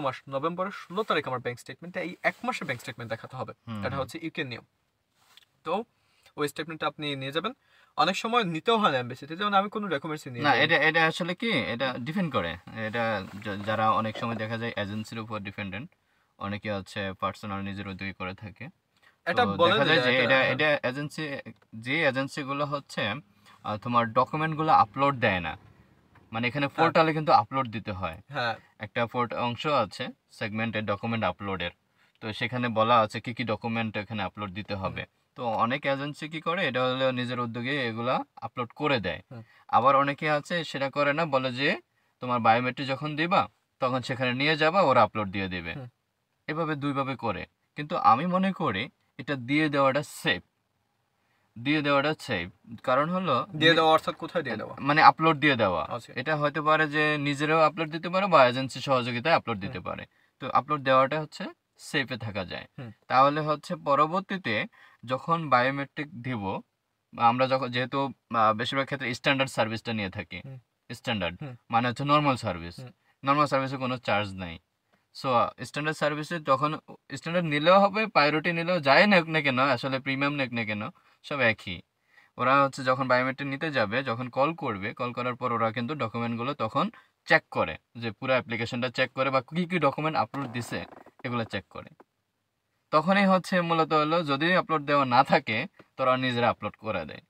মাস নভেম্বরের 16 তারিখ আমার ব্যাংক স্টেটমেন্টে এই 1 মাসের ব্যাংক স্টেটমেন্ট দেখাতে হবে। এটা হচ্ছে ইউকে নিয়ম। তো ওই স্টেটমেন্টটা আপনি নিয়ে যাবেন। অনেক সময় নিতেও হয় না এমবেসিতে, যেমন আমি কোনো ডকুমেন্টস নিয়ে না, যাই। এটা আসলে কি, এটা ডিপেন্ড করে। এটা যারা অনেক সময় দেখা যায় এজেন্সির উপর ডিপেন্ডেন্ট, অনেকে হচ্ছে পার্সোনাল নিজের উদ্যোগে করে থাকে। এটা তো বলে দেখা যায় যে এটা এটা এজেন্সি, যে এজেন্সিগুলো হচ্ছে তোমার ডকুমেন্টগুলো আপলোড দেয় না, মানে এখানে পোর্টালে কিন্তু আপলোড দিতে হয়। হ্যাঁ, একটা অংশ আছে সেগমেন্টের ডকুমেন্ট আপলোডের, তো সেখানে বলা আছে কি কি ডকুমেন্ট এখানে আপলোড দিতে হবে। তো অনেক এজেন্সি কি করে, এটা হলো নিজের উদ্যোগে এগুলা আপলোড করে দেয়। আবার অনেকে আছে সেটা করে না, বলে যে তোমার বায়োমেট্রিক যখন দিবা তখন সেখানে নিয়ে যাবা, ওরা আপলোড দিয়ে দেবে। এভাবে দুইভাবে করে, কিন্তু আমি মনে করি এটা দিয়ে দেওয়াটা সেফ। কারণ হলো দিয়ে দেওয়া অর্থাৎ কোথায় দিয়ে দেওয়া, মানে আপলোড দিয়ে দেওয়া। আচ্ছা। এটা হতে পারে যে নিজেরাও আপলোড দিতে পারে বা এজেন্সি সহযোগিতায় আপলোড দিতে পারে। তো আপলোড দেওয়াটা হচ্ছে সেফে থাকা যায়। তাহলে হচ্ছে পরবর্তীতে যখন বায়োমেট্রিক দিব, আমরা যখন যেহেতু বেশিরভাগ ক্ষেত্রে স্ট্যান্ডার্ড সার্ভিসটা নিয়ে থাকি, স্ট্যান্ডার্ড মানে হচ্ছে নর্মাল সার্ভিসে কোনো চার্জ নাই। সো স্ট্যান্ডার্ড সার্ভিসে যখন স্ট্যান্ডার্ড নিলেও হবে, প্রায়োরিটি নিলেও, যাই নেক না কেন, আসলে প্রিমিয়াম নেক না কেন, সব একই। ওরা হচ্ছে যখন বায়োমেট্রিক নিতে যাবে, যখন কল করবে, কল করার পর ওরা কিন্তু ডকুমেন্টগুলো তখন চেক করে, যে পুরো অ্যাপ্লিকেশনটা চেক করে বা কি কি ডকুমেন্ট আপলোড দিছে এগুলো চেক করে। তখনই হচ্ছে মূলত হলো, যদি আপলোড দেওয়া না থাকে তোরা নিজেরা আপলোড করে দেয়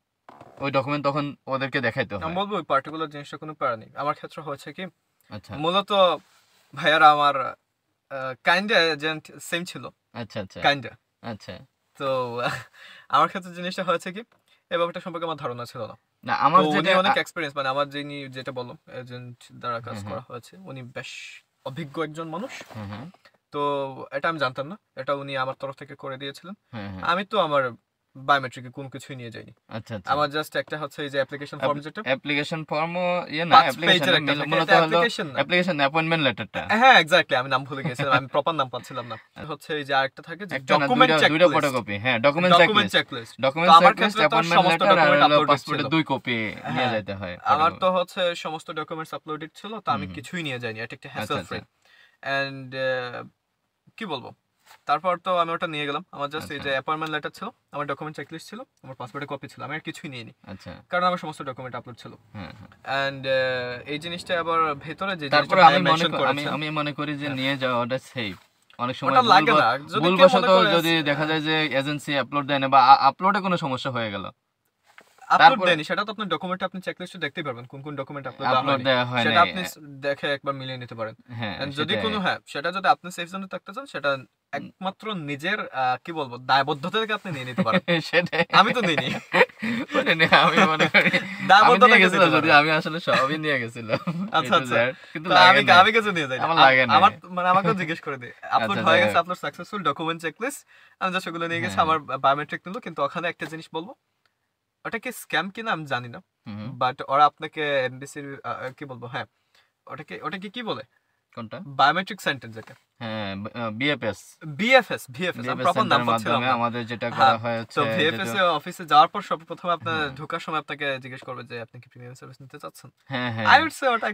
ওই ডকুমেন্ট, তখন ওদেরকে দেখাইতে হয়। আমি বলবো ওই পার্টিকুলার জিনিসটা কোনো প্যারা নেই। আমার ক্ষেত্রে হয়েছে কি, আচ্ছা, মূলত ভাইয়ারা আমার কাইন্ডা এজেন্ট সেম ছিল। আচ্ছা, আচ্ছা, কাইন্ডা। আচ্ছা। তো আমার ক্ষেত্রে জিনিসটা হয়েছে কি, এই ব্যাপারটা সম্পর্কে আমার ধারণা ছিল না। না, আমার উনি যেটা অনেক এক্সপেরিয়েন্স, মানে আমার যিনি যেটা বললো এজেন্ট দ্বারা কাজ করা হয়েছে, উনি বেশ অভিজ্ঞ একজন মানুষ। তো এটা আমি জানতাম না, এটা উনি আমার তরফ থেকে করে দিয়েছিলেন। আমি তো আমার বায়োমেট্রিকে কোনো কিছুই নিয়ে যাইনি। আচ্ছা, আচ্ছা। আমার জাস্ট একটা হচ্ছে এই যে অ্যাপ্লিকেশন ফর্ম, যেটা অ্যাপ্লিকেশন ফর্মও না, অ্যাপ্লিকেশন মূলত হলো অ্যাপ্লিকেশন অ্যাপয়েন্টমেন্ট লেটারটা। হ্যাঁ, এক্স্যাক্টলি, আমি নাম ভুলে গেছিলাম, আমি প্রপার নাম পাচ্ছিলাম না। হচ্ছে এই যে আরেকটা থাকে যে ডকুমেন্ট চেকলিস্ট, দুইটা ফটোকপি। হ্যাঁ, ডকুমেন্ট চেকলিস্ট, অ্যাপয়েন্টমেন্ট লেটার আর পাসপোর্টের 2 কপি নিয়ে যেতে হয়। আমার তো হচ্ছে সমস্ত ডকুমেন্টস আপলোডেড ছিল, তো আমি কিছুই নিয়ে যাইনি। এটা একটা হ্যাসেল ফ্রি। এন্ড কি বলবো, তারপর তো আমি ওটা নিয়ে গেলাম। আমার জাস্ট এই যে অ্যাপয়েন্টমেন্ট লেটার ছিল, আমার ডকুমেন্ট চেকলিস্ট ছিল, আমার পাসপোর্টের কপি ছিল, আমি আর কিছুই নিয়ে নি, কারণ আমার সমস্ত ডকুমেন্ট আপলোড ছিল। এন্ড এই জিনিসটা আবার ভেতরে যে তারপরে আমি মনে করি যে নিয়ে যাওয়াটা সেফ। অনেক সময় লাগে না, ভুলবশত যদি দেখা যায় যে এজেন্সি আপলোড দেয় না বা আপলোডে কোনো সমস্যা হয়ে গেল, আপলোড দেয়নি, সেটা তো আপনার ডকুমেন্ট আপনি চেকলিস্টে দেখতেই পারবেন কোন কোন ডকুমেন্ট আপলোড দেওয়া হয়নি, সেটা আপনি দেখে একবার মিলিয়ে নিতে পারেন। যদি কোনো সেটা যদি আপনি সেফ জোনে থাকতে চান, সেটা একমাত্র নিজের কি বলবো দায়বদ্ধতা থেকে আপনি নিয়ে নিতে পারেন। সেটাই, আমি তো নিইনি। আমি মনে করি দায়বদ্ধতা গেছিলাম, যদি আমি আসলে সবই নিয়ে গেছিলাম। আচ্ছা, আচ্ছা, কিন্তু আমি কিছু নিয়ে যাই, আমার লাগে না। আমার মানে আমাকেও জিজ্ঞেস করে দিই, আপলোড হয়ে গেছে, আপলোড সাকসেসফুল, ডকুমেন্ট চেকলিস্ট, আমি জাস্ট ওগুলো নিয়ে গেছি। আমার বায়োমেট্রিক নিলো, কিন্তু ওখানে একটা জিনিস বলবো, ওটা কি স্ক্যাম কিনা আমি জানি না, বাট ওরা আপনাকে এমবিসির কি বলবো, হ্যাঁ, ওটাকে কি বলে, কোনটা, বায়োমেট্রিক সেন্টার যেটা, হ্যাঁ, বিএফএস আমি প্রপার নাম পাচ্ছিলাম না। আমাদের যেটা করা হয় তো বিএফএস এর অফিসে যাওয়ার পর সর্বপ্রথম আপনার ঢোকার সময় আপনাকে জিজ্ঞেস করবে যে আপনি কি প্রিমিয়াম সার্ভিস নিতে চাচ্ছেন। আই উড সে ওটা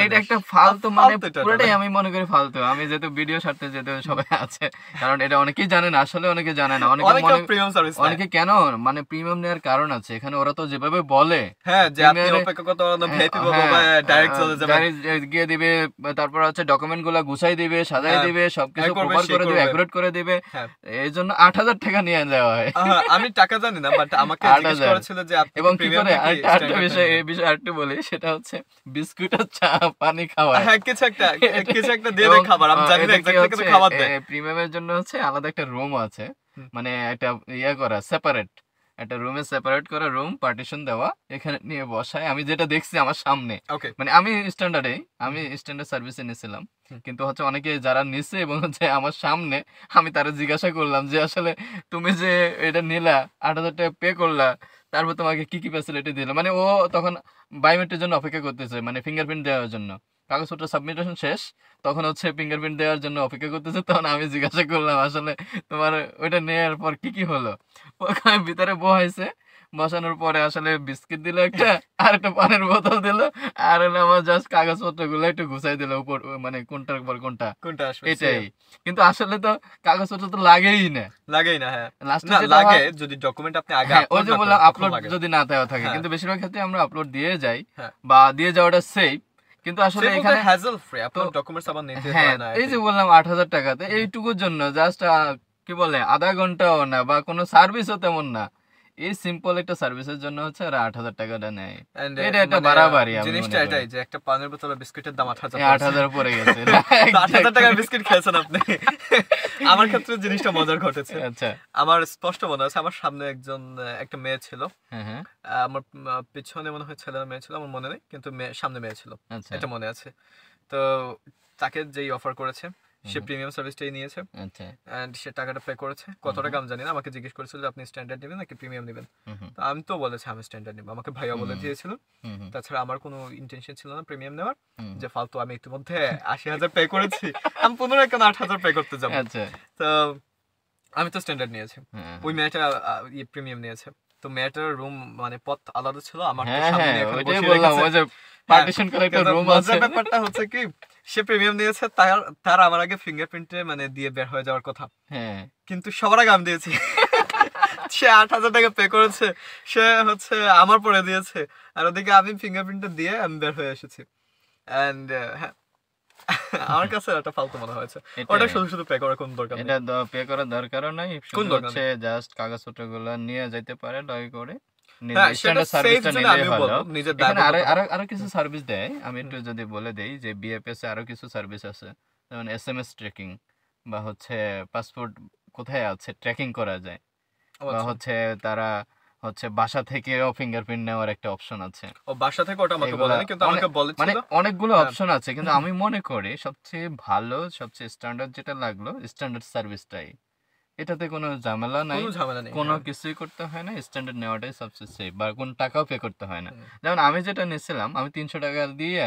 এটা একটা ফালতু, মানে পুরোটাই আমি মনে করি ফালতু। আমি যেহেতু ভিডিও সাথে যেহেতু সবাই আছে, কারণ এটা অনেকেই জানে না, আসলে অনেকে জানে না, অনেকে কেন মানে প্রিমিয়াম নেওয়ার কারণ আছে এখানে, ওরা তো যেভাবে বলে, হ্যাঁ, যে আপনি অপেক্ষা করতে পারেন, ভিআইপি পাবো বা ডাইরেক্ট চলে যাবে, গাড়ি গিয়ে দিবে, তারপর হচ্ছে ডকুমেন্ট গুলা গুছাই দিবে, সাজাই দিবে, সবকিছু প্রপার করে দিবে, অ্যাকুরেট করে দিবে। এই জন্য 8000 টাকা নিয়ে দেওয়া হয়। আমি টাকা জানি না, বাট আমাকে জিজ্ঞেস করেছিল যে আপনি এবং কি করে আরেকটা বিষয়, এই বিষয়ে আরেকটু বলি, সেটা হচ্ছে বিস্কুট আর চা পানি খাওয়া, হ্যাঁ, কিছু একটা দিয়ে দেয় খাবার, আমি জানি না এক্স্যাক্টলি কিছু খাবার দেয়। প্রিমিয়ামের জন্য হচ্ছে আলাদা একটা রুম আছে, মানে একটা করা সেপারেট, একটা রুমে সেপারেট করা রুম, পার্টিশন দেওয়া, এখানে নিয়ে বসায়। আমি যেটা দেখছি আমার সামনে, মানে আমি স্ট্যান্ডার্ড সার্ভিসে নিয়েছিলাম, কিন্তু হচ্ছে অনেকে যারা নিছে এবং হচ্ছে আমার সামনে, আমি তারা জিজ্ঞাসা করলাম যে আসলে তুমি যে এটা নিলা, 8000 টাকা পে করলা, তারপর তোমাকে কি কি ফ্যাসিলিটি দিল, মানে ও তখন বায়োমেট্রিকের জন্য অপেক্ষা করতেছে, মানে ফিঙ্গারপ্রিন্ট দেওয়ার জন্য, কাগজপত্র সাবমিটেশন শেষ, তখন হচ্ছে ফিঙ্গারপ্রিন্ট দেওয়ার জন্য অপেক্ষা করতেছে। তখন আমি জিজ্ঞাসা করলাম আসলে তোমার ওইটা নেওয়ার পর কি কি হলো, ওখানে ভিতরে বহাইছে, বসানোর পরে আসলে বিস্কিট দিল একটা, আর একটা পানির বোতল দিল, আর হলো আমার জাস্ট কাগজপত্র গুলো একটু গুছাই দিল উপর, মানে কোনটার পর কোনটা, কোনটা আসবে এটাই। কিন্তু আসলে তো কাগজপত্র তো লাগেই না, লাগেই না। হ্যাঁ, লাস্টে না যেটা লাগে হয়, যদি ডকুমেন্ট আপনি আগে হ্যাঁ ওই আপলোড যে না বললাম করেন তখন আপলোড লাগে। যদি না দেওয়া থাকে, হ্যাঁ কিন্তু বেশিরভাগ ক্ষেত্রে আমরা আপলোড দিয়ে যাই, হ্যাঁ, বা দিয়ে যাওয়াটা সেফ। কিন্তু আসলে সে বলতে এখানে হ্যাজেল ফ্রি, তো আপনার ডকুমেন্টস আবার নিতে হ্যাঁ, হয় না এই যে এটাই। বললাম 8,000 টাকাতে এইটুকুর জন্য জাস্ট কি বলে আধা ঘন্টাও না, বা কোনো সার্ভিসও তেমন না, এই সিম্পল একটা সার্ভিসের জন্য হচ্ছে ওরা 8,000 টাকাটা নেয়। এন্ড এটা একটা মানে বাড়াবাড়ি আমি জিনিসটা মনে করি। এটাই যে একটা পানের বোতল আর বিস্কিটের দাম 8,000 এই পড়ছে। 8,000 পড়ে গেছে। তো 8,000 টাকার বিস্কিট খেয়েছেন আপনি। আমার ক্ষেত্রে জিনিসটা মজার ঘটেছে। আচ্ছা, আমার স্পষ্ট মনে আছে আমার সামনে একজন একটা মেয়ে ছিল। হ্যাঁ হ্যাঁ, আমার পিছনে মনে হয় ছেলে না মেয়ে ছিল আমার মনে নেই, কিন্তু সামনে মেয়ে ছিল, আচ্ছা এটা মনে আছে। তো তাকে যেই অফার করেছে সে হুম, প্রিমিয়াম সার্ভিসটাই নিয়েছে, আচ্ছা এন্ড সে টাকাটা পে করেছে। কত হুম, টাকা আমি জানি না, আমাকে জিজ্ঞেস করেছিল যে আপনি স্ট্যান্ডার্ড নেবেন নাকি প্রিমিয়াম নেবেন। হুম, হুম, তো আমি তো বলেছি আমি স্ট্যান্ডার্ড নেব, আমাকে ভাইয়া বলে হুম, দিয়েছিল। হুম, হুম, তাছাড়া আমার কোনো ইন্টেনশন ছিল না প্রিমিয়াম নেওয়ার, হুম, যে ফালতু আমি ইতিমধ্যে 80,000 পে করেছি, আমি পুনরায় কেন 8,000 পে করতে যাব। আচ্ছা, তো আমি তো স্ট্যান্ডার্ড নিয়েছি, হ্যাঁ ওই মেয়েটা প্রিমিয়াম নিয়েছে। তো মেয়েটার রুম মানে পথ আলাদা ছিল, আমার তো হ্যাঁ সামনে হ্যাঁ, এখানে ওইটাই বসিয়ে বললাম, রেখেছে। ওই যে হ্যাঁ, পার্টিশন করে একটা কিন্তু রুম আছে। মজার ব্যাপারটা হচ্ছে কি সে প্রিমিয়াম নিয়েছে, তার তার আমার আগে ফিঙ্গারপ্রিন্টে মানে দিয়ে বের হয়ে যাওয়ার কথা, হ্যাঁ, কিন্তু সবার আগে আমি দিয়েছি। সে 8,000 টাকা পে করেছে, সে হচ্ছে আমার পরে দিয়েছে, আর ওদিকে আমি ফিঙ্গারপ্রিন্টটা দিয়ে আমি বের হয়ে এসেছি। এন্ড হ্যাঁ, আমার কাছে এটা ফালতু মনে হয়েছে, ওটা এটাই, শুধু শুধু পে করার কোনো দরকার নেই। এটা পে করার দরকারও নাই, কোন শুধু দরকার হচ্ছে নেই। জাস্ট কাগজপত্র গুলো নিয়ে যাইতে পারে দয়া করে, নিজে হ্যাঁ, সেটা স্ট্যান্ডার্ড সেফ সার্ভিসটা জন্য নিলেই আমিও হলো। বলবো, নিজের এখানে আরো দায়বদ্ধতা। আরো আরো কিছু সার্ভিস দেয়, আমি হুম, একটু যদি বলে দেই যে বিএফএস এ আরো কিছু সার্ভিস আছে, যেমন এসএমএস ট্র্যাকিং, বা হচ্ছে পাসপোর্ট কোথায় আছে ট্র্যাকিং করা যায়, ও বা আচ্ছা। হচ্ছে তারা হচ্ছে বাসা থেকেও ফিঙ্গারপ্রিন্ট নেওয়ার একটা অপশন আছে। ও বাসা থেকে ওটা আমাকে এগুলা বলেনি, কিন্তু অনেক, আমাকে মানে বলেছিল। অনেকগুলো হ্যাঁ, অপশন আছে, কিন্তু আমি মনে করি সবচেয়ে ভালো, সবচেয়ে স্ট্যান্ডার্ড যেটা লাগলো স্ট্যান্ডার্ড সার্ভিসটাই। এটাতে কোনো ঝামেলা নাই, কোনো ঝামেলা নেই। কোনো হ্যাঁ, কিছুই করতে হয় না, স্ট্যান্ডার্ড নেওয়াটাই সবচেয়ে সেফ, বা কোনো টাকাও পে করতে হয় না। হুম। যেমন আমি যেটা নিয়েছিলাম, আমি 300 টাকা দিয়ে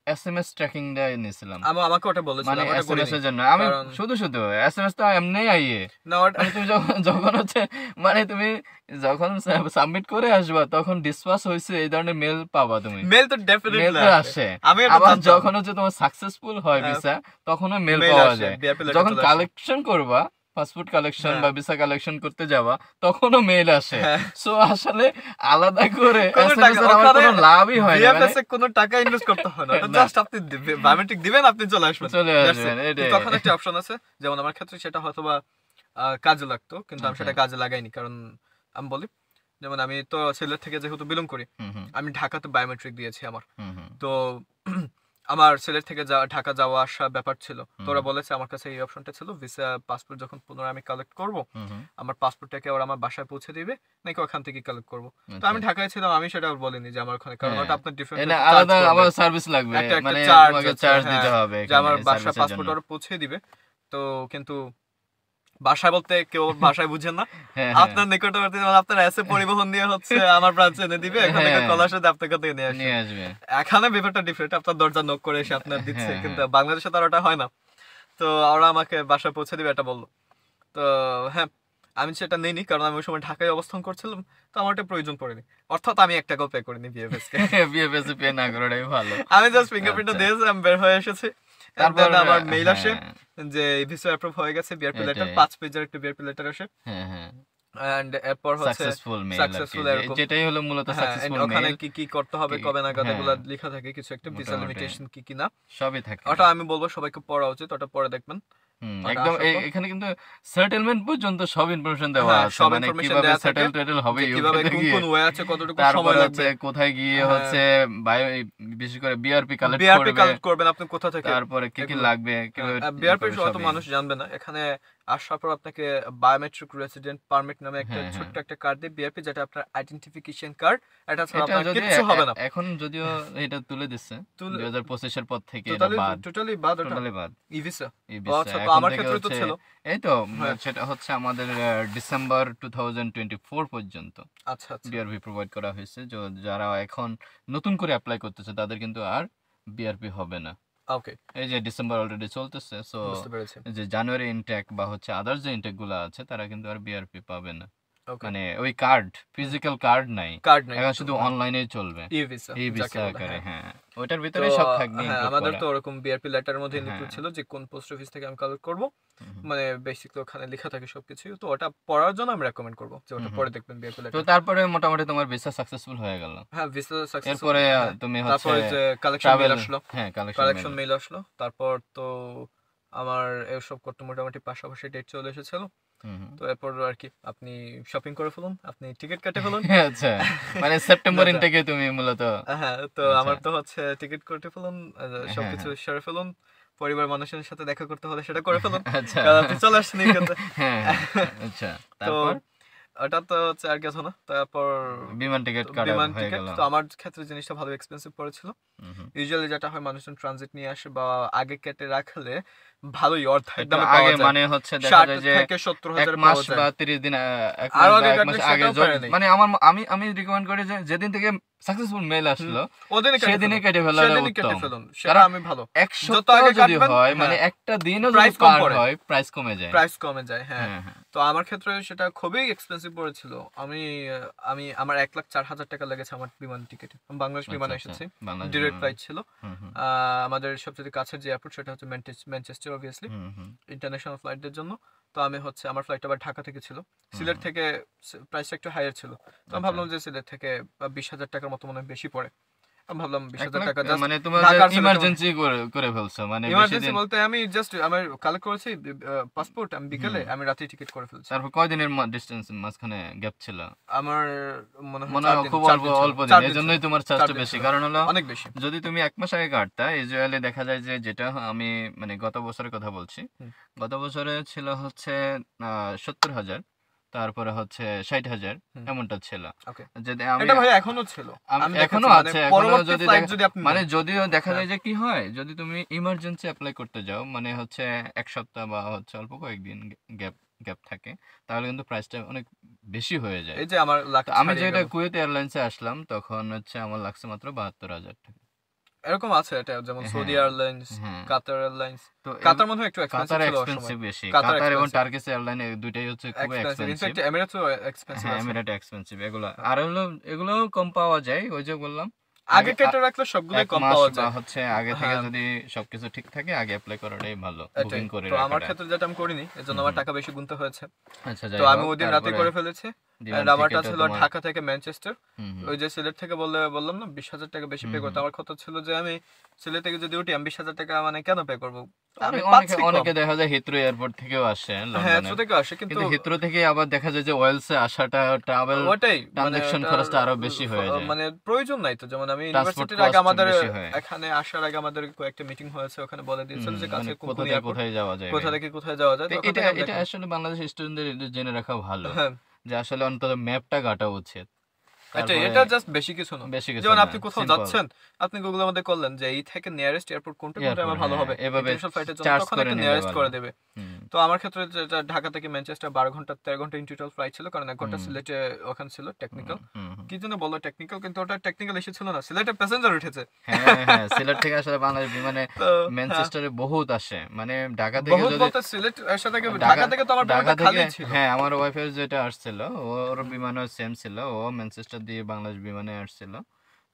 এসএমএস ট্র্যাকিংটা নিয়েছিলাম, আমাকে ওটা বলেছিল, মানে আমি ওটা এসএমএস করিনি। এর জন্য। আমি কারণ শুধু শুধু এসএমএস তো এমনি আইয়ে, না ওটা মানে তুমি যখন যখন হচ্ছে, মানে তুমি যখন সাবমিট করে আসবা তখন ডিসপাস হয়েছে এই ধরনের মেল পাবা তুমি, মেল তো মেল ডেফিনেটলি তো আসে, আসে। আমি এটা আবার জানতাম। যখন হচ্ছে তোমার সাকসেসফুল হয় ভিসা, তখনও মেল মেল পাওয়া আসে, যায়। বিআরপি লেটার যখন চলে আসে। কালেকশন করবা, পাসপোর্ট কালেকশন হ্যাঁ বা ভিসা কালেকশন করতে যাবা, তখনও মেল আসে। হ্যাঁ, সো আসলে আলাদা করে কোনো এসএমএস টাকা এর আমার ওখানে কোনো লাভই হয় না, মানে বিএফএস এ কোনো টাকা ইনভেস্ট করতে হয় না, ওটা না, জাস্ট আপনি বায়োমেট্রিক দিবেন, আপনি চলে আসবেন, চলে দ্যাটস আসবেন ইট। এটাই। কিন্তু তখন একটা অপশন আছে, যেমন আমার ক্ষেত্রে সেটা হয়তোবা কাজে লাগতো, কিন্তু আমি আচ্ছা, সেটা কাজে লাগাইনি। কারণ আমি বলি, যেমন আমি তো সিলেট থেকে যেহেতু বিলং করি, হুম হুম আমি ঢাকাতে বায়োমেট্রিক দিয়েছি আমার। হুম হুম তো আমার সিলেট থেকে ঢাকা যাওয়া আসার ব্যাপার ছিল, তো হুম ওরা বলেছে আমার কাছে এই অপশনটা ছিল, ভিসা পাসপোর্ট যখন পুনরায় আমি কালেক্ট করব, হুম হুম, আমার পাসপোর্টটাকে ওরা আমার বাসায় পৌঁছে দিবে নাকি ওখান থেকে কালেক্ট করব। তো আচ্ছা, আমি ঢাকায় ছিলাম, আমি সেটা বলিনি যে আমার ওখানে, কারণ হ্যাঁ, ওটা আপনার ডিফারেন্ট এটা একটা চার্জ আলাদা করবে, আবার সার্ভিস লাগবে, একটা মানে চার্জ তোমাকে আছে। চার্জ দিতে হ্যাঁ, হবে যে এখানে আমার বাসায় সার্ভিসের জন্য। পাসপোর্ট ওরা পৌঁছে দিবে। তো কিন্তু বাসায় বলতে কেউ ভাষায় বুঝেন না, হ্যাঁ হ্যাঁ আপনার নিকটবর্তী মানে আপনার এসে পরিবহন দিয়ে হচ্ছে আমার ব্রাঞ্চে এনে দিবে, এখান থেকে হ্যাঁ, কল আসে আপনার কাছ থেকে নিয়ে আসবে। নিয়ে আসবে, এখানে ব্যাপারটা ডিফারেন্ট, আপনার দরজা নক করে এসে আপনার দিচ্ছে, হ্যাঁ কিন্তু হ্যাঁ, বাংলাদেশে তার ওটা হয় না। তো ওরা আমাকে বাসায় পৌঁছে দিবে এটা বললো। তো হ্যাঁ, আমি সেটা নিইনি, কারণ আমি ওই সময় ঢাকায় অবস্থান করছিলাম, তো আমার এটা প্রয়োজন পড়েনি। অর্থাৎ আমি 1 টাকাও পে করিনি বিএফএস কে। বিএফএস পে না করাটাই ভালো। আমি জাস্ট ফিঙ্গারপ্রিন্টটা আচ্ছা, দিয়েছি, আমি বের হয়ে এসেছি। And তারপর then আমার মেইল আসে হ্যাঁ, যে ভিসা অ্যাপ্রুভ হয়ে গেছে, বিআরপি লেটার এটাই, 5 পেজের একটা বিআরপি লেটার আসে। হ্যাঁ হ্যাঁ, এন্ড এরপর হচ্ছে সাকসেসফুল মেইল আর কি, সাকসেসফুল এরকম। যেটাই হলো মূলত হ্যাঁ, and সাকসেসফুল ওখানে মেইল, কি কি করতে হবে, কি কবে নাগাদ, হ্যাঁ, এগুলা লেখা থাকে কিছু একটা, ভিসা মোটামুটি লিমিটেশন কি কি না। সবই থাকে। ওটা আমি বলবো সবাইকে পড়া উচিত, ওটা পরে দেখবেন ওটা একদম আসার পর। এখানে কিন্তু সেটেলমেন্ট পর্যন্ত সব ইনফরমেশন দেওয়া হ্যাঁ, আছে, সব মানে ইনফরমেশন কিভাবে দেয়া থাকে, সেটেল হবে যে ইউকে কিভাবে তে কোন গিয়ে, কোন ওয়ে আছে, কতটুকু তারপরে সময় হচ্ছে লাগবে। কোথায় গিয়ে হ্যাঁ, হচ্ছে বায়ো, বিশেষ করে বিআরপি কালেক্ট বিআরপি করবে, কালেক্ট করবেন আপনি কোথা থেকে, তারপরে কি কি এগুলো। লাগবে, কিভাবে বিআরপি করবে হয়তো সবই। মানুষ জানবে না, এখানে আসার পর আপনাকে বায়োমেট্রিক রেসিডেন্ট পারমিট নামে একটা হ্যাঁ হ্যাঁ, ছোট্ট একটা কার্ড দিয়ে, বিআরপি যেটা আপনার আইডেন্টিফিকেশন কার্ড, এটা ছাড়া এটা আপনার যদি কিচ্ছু হবে না। এখন যদিও এটা তুলে দিচ্ছে তুলে 2025 এর পর থেকে, এটা টোটালি বাদ, টোটালি বাদ ওটা, টোটালি বাদ ই ভিসা। এই ও ভিসা। আচ্ছা, তো এখন আমার থেকে ক্ষেত্রে তো হচ্ছে ছিল। এই তো হ্যাঁ, সেটা হচ্ছে আমাদের ডিসেম্বর 2024 পর্যন্ত আচ্ছা আচ্ছা, বিআরপি প্রোভাইড করা হয়েছে। যারা এখন নতুন করে অ্যাপ্লাই করতেছে তাদের কিন্তু আর বিআরপি হবে না। ওকে, এই যে ডিসেম্বর অলরেডি চলতেছে, সো বুঝতে পেরেছি। যে জানুয়ারি ইনটেক বা হচ্ছে আদার্স যে ইনটেক গুলো আছে তারা কিন্তু আর বিআরপি পাবে না। ওকে, মানে ওই কার্ড, ফিজিক্যাল কার্ড নাই, কার্ড নাই, এখন শুধু অনলাইনেই চলবে, ই ভিসা এই যাকে ভিসা বলে, আকারে। হ্যাঁ। হ্যাঁ, ওটার তো ভিতরে সব থাকবে হ্যাঁ, ইনক্লুড আমাদের করা। তো ওরকম বিআরপি লেটারের মধ্যে ইনক্লুড হ্যাঁ। ছিল যে কোন পোস্ট অফিস থেকে আমি কালেক্ট করব, হুম, মানে বেসিক্যালি ওখানে লেখা থাকে সবকিছু। তো ওটা পড়ার জন্য আমি রেকমেন্ড করব যে ওটা হুম। পড়ে দেখবেন বিআরপি তো লেটার। তারপরে মোটামুটি তোমার ভিসা সাকসেসফুল হয়ে গেল। হ্যাঁ, ভিসা সাকসেসফুল। এরপরে হ্যাঁ, তুমি হচ্ছে তারপরে যে কালেকশন মেল ট্রাভেল, আসলো, হ্যাঁ কালেকশন মেল। কালেকশন মেল আসলো, তারপর তো আমার এসব করতে মোটামুটি পাশাপাশি ডেট চলে এসেছিল। তো এরপর আর কি আপনি শপিং করে ফেলুন, আপনি টিকিট কেটে ফেলুন। আচ্ছা, মানে সেপ্টেম্বর যাতে ইনটেকে তুমি মূলত। হ্যাঁ, তো আচ্ছা। আমার তো হচ্ছে টিকিট কেটে ফেলুন, হ্যাঁ, সবকিছু হ্যাঁ। সেরে ফেলুন, পরিবার মানুষের সাথে দেখা করতে হলে সেটা করে ফেলুন, আচ্ছা। কারণ আপনি চলে আসছেন এই ক্ষেত্রে। হ্যাঁ, আচ্ছা। তো তারপর ওটা তো হচ্ছে আর কিছু না। তারপর বিমান টিকিট কাটা বিমান হয়ে টিকিট, গেল। তো আমার ক্ষেত্রে জিনিসটা ভালো এক্সপেন্সিভ পড়েছিল। হুম। ইউজুয়ালি যেটা হয় মানুষজন ট্রানজিট নিয়ে আসে বা আগে কেটে রাখলে ভালোই অর্ধেক একটু দামে আগে পাওয়া যায়, মানে হচ্ছে দেখা 60 যায় যে থেকে 70,000 এক মাস পাওয়া যায়। বা 30 দিন, এক আর মাস বা আগে এক কাটলে মাস আগে সেটাও পারে নাই। মানে আমি রিকমেন্ড করি যে যেদিন থেকে সাকসেসফুল মেল আসলো ওদিনই কেটে সেদিনই ফেলুন, কেটে ফেলাটা সেদিনই কেটে উত্তম। ফেলুন, সেটা কারণ আমি ভালো। এক যত সপ্তাহ আগে যদি কাটবেন, হয়, মানে হ্যাঁ, একটা দিনও যদি প্রাইস কম পার পড়ে, হয়, প্রাইস কমে যায়। প্রাইস কমে যায়, হ্যাঁ। হ্যাঁ, হ্যাঁ। তো আমার ক্ষেত্রে সেটা খুবই এক্সপেন্সিভ পড়েছিল। আমি আমার 1,04,000 টাকা লেগেছে আমার বিমান টিকিটে। আমি বাংলাদেশ আচ্ছা, বিমানে আচ্ছা। এসেছি, বাংলাদেশ ডিরেক্ট বিমান। ফ্লাইট ছিল। হুম, হুম। আমাদের সবচেয়ে কাছের যে এয়ারপোর্ট সেটা হচ্ছে ম্যানচেস্টার, অবভিয়াসলি হুম, হুম। ইন্টারন্যাশনাল ফ্লাইটদের জন্য। তো আমি হচ্ছে আমার ফ্লাইট আবার ঢাকা থেকে ছিল, হুম, সিলেট হুম। থেকে প্রাইসটা একটু হাইয়ার ছিল। তো আমি আচ্ছা। ভাবলাম যে সিলেট থেকে 20,000 টাকার মতো মনে হয় বেশি পড়ে। আমি ভাবলাম 1 20,000 লাখ, টাকা জাস্ট মানে তোমার ঢাকার সিলেটে। ইমার্জেন্সি করে ফেলছো, মানে বেশি ইমার্জেন্সি দিন। বলতে আমি জাস্ট আমার কালেক্ট করেছি পাসপোর্ট, আমি বিকেলে, হুম। আমি রাতেই টিকিট করে ফেলছি। তারপর কয়দিনের ডিস্টেন্স মাঝখানে গ্যাপ ছিল? আমার মনে হয় মনে 4 হয় দিন, খুব 4 অল্প দিন ছিল, অল্প দিন, 4 এই দিন ছিল, জন্যই তোমার 4 চার্জটা দিন বেশি। ছিল, কারণ হলো অনেক বেশি। যদি তুমি 1 মাস আগে কাটতা, ইউজুয়ালি দেখা যায় যে, যেটা আমি মানে গত বছরের কথা বলছি, হুম। গত বছরে ছিল হচ্ছে 70,000, তারপরে হচ্ছে 60,000, হুম। এমনটা ছিল। ওকে, যদি আমি এটা ভাই এখনো ছিল, আমি এখনো দেখেছি, মানে আছে, এখনো পরবর্তী যদি ফ্লাইট যদি আপনি মানে নেন। যদিও দেখা হ্যাঁ, যায় যে কি হয়, যদি তুমি ইমার্জেন্সি অ্যাপ্লাই করতে যাও, মানে হচ্ছে 1 সপ্তাহ বা হচ্ছে অল্প কয়েকদিন গ্যাপ গ্যাপ থাকে, তাহলে কিন্তু প্রাইসটা অনেক বেশি হয়ে যায়। এই যে আমার লাখ তো আমি ছাড়িয়ে যেটা গেল। কুয়েত এয়ারলাইন্সে আসলাম, তখন হচ্ছে আমার লাগছে মাত্র 72,000 টাকা। এরকম আছে এটা, যেমন সৌদি হ্যাঁ, এয়ারলাইন্স, হ্যাঁ। কাতার এয়ারলাইন্স। তো কাতার মনে হয় একটু এক্সপেন্সিভ কাতার ছিল ওই সময়। এক্সপেন্সিভ বেশি, কাতার কাতার এবং এক্সপেন্সিভ, টার্কিশ এয়ারলাইন, দুইটাই হচ্ছে খুবই এক্সপেন্সিভ, এক্সপেন্সিভ। ইনফ্যাক্ট এমিরেটসও এক্সপেন্সিভ হ্যাঁ, আছে। এমিরেট এক্সপেন্সিভ এগুলা। হ্যাঁ। আর হলো এগুলো কম পাওয়া যায়, ওই যে বললাম আগে আগে কেটে রাখলে সবগুলোই 1 কম মাস পাওয়া বা যায়। হচ্ছে আগে থেকে হ্যাঁ, যদি সবকিছু ঠিক থাকে, আগে অ্যাপ্লাই করাটাই ভালো, এটাই। বুকিং করে তো আমার রাখাটা। ক্ষেত্রে যেটা আমি করিনি, এজন্য হুম, আমার হুম। টাকা বেশি গুনতে হয়েছে। আচ্ছা, তো যাই আমি হোক, ওই দিন রাতে তারপরে করে ফেলেছি। বিমান আমারটা টিকিটও ছিল তোমার। ঢাকা থেকে ম্যানচেস্টার। হুম, হুম। ওই যে সিলেট থেকে বললাম না 20,000 টাকা বেশি হুম, পে হুম। করতে, আমার কথা ছিল যে আমি সিলেট থেকে যদি উঠি আমি 20,000 টাকা মানে কেন পে করবো, আমি অনেকে পাচ্ছি কম। অনেকে দেখা যায় হিথ্রো এয়ারপোর্ট থেকেও আসে হ্যাঁ, লন্ডনের, থেকে আসে, কিন্তু কিন্তু হিথ্রো থেকে আবার দেখা যায় যে ওয়েলসে আসাটা, ট্রাভেল ওটাই মানে ট্রানজাকশন ওটার খরচটা আরো বেশি হয়ে যায়, মানে প্রয়োজন নাই তো। যেমন আমি ট্রান্সপোর্ট ইউনিভার্সিটির আগে কস্ট আমাদের বেশি হয়। এখানে আসার আগে আমাদের কয়েকটা মিটিং হয়েছে, ওখানে বলে দিয়েছিল যে মানে কাছে কোন কোথা কোন থেকে এয়ারপোর্ট, কোথায় যাওয়া যায়। কোথা থেকে কোথায় যাওয়া যায়, তো তো ওখান এটা থেকে আমি এটা দেখলাম। আসলে বাংলাদেশ স্টুডেন্টদের এটা জেনে রাখা ভালো, হ্যাঁ, যে আসলে অন্তত ম্যাপটা ঘাটা উচিত। এটা তারপরে এটা জাস্ট বেশি কিছু না। বেশি কিছু যেমন না, আপনি কোথাও সিম্পল যাচ্ছেন, আপনি গুগলের মধ্যে করলেন যে এই থেকে নিয়ারেস্ট এয়ারপোর্ট কোনটা কোনটা এয়ারপোর্ট, আমার ভালো হ্যাঁ, হবে এভাবে ইন্টারন্যাশনাল ফ্লাইটের জন্য, চার্জ তখন করে একটা নিলে নিয়ারেস্ট ভালো। করে দেবে। হুম, তো আমার ক্ষেত্রে যেটা ঢাকা থেকে ম্যানচেস্টার 13 ঘন্টা ইন টোটাল ফ্লাইট ছিল, কারণ 1 ঘন্টা হুম, সিলেটে ওখানে ছিল টেকনিক্যাল। হুম, হুম। কি জন্য বললো টেকনিক্যাল, কিন্তু ওটা টেকনিক্যাল ইস্যু ছিল না, সিলেটে প্যাসেঞ্জার উঠেছে। হ্যাঁ, হ্যাঁ, সিলেট থেকে আসলে বাংলাদেশ বিমানে তো হ্যাঁ, ম্যানচেস্টারে বহুত আসে, মানে ঢাকা থেকে বহুত যদি বলতে সিলেট এর সাথে ঢাকা ঢাকা থেকে তো আমার ঢাকা বিমানটা থেকে, খালি ছিল। হ্যাঁ, আমার ওয়াইফের যেটা আসছিল, ওর হুম, বিমানও সেম ছিল, ও ম্যানচেস্টার দিয়ে বাংলাদেশ বিমানে আসছিল।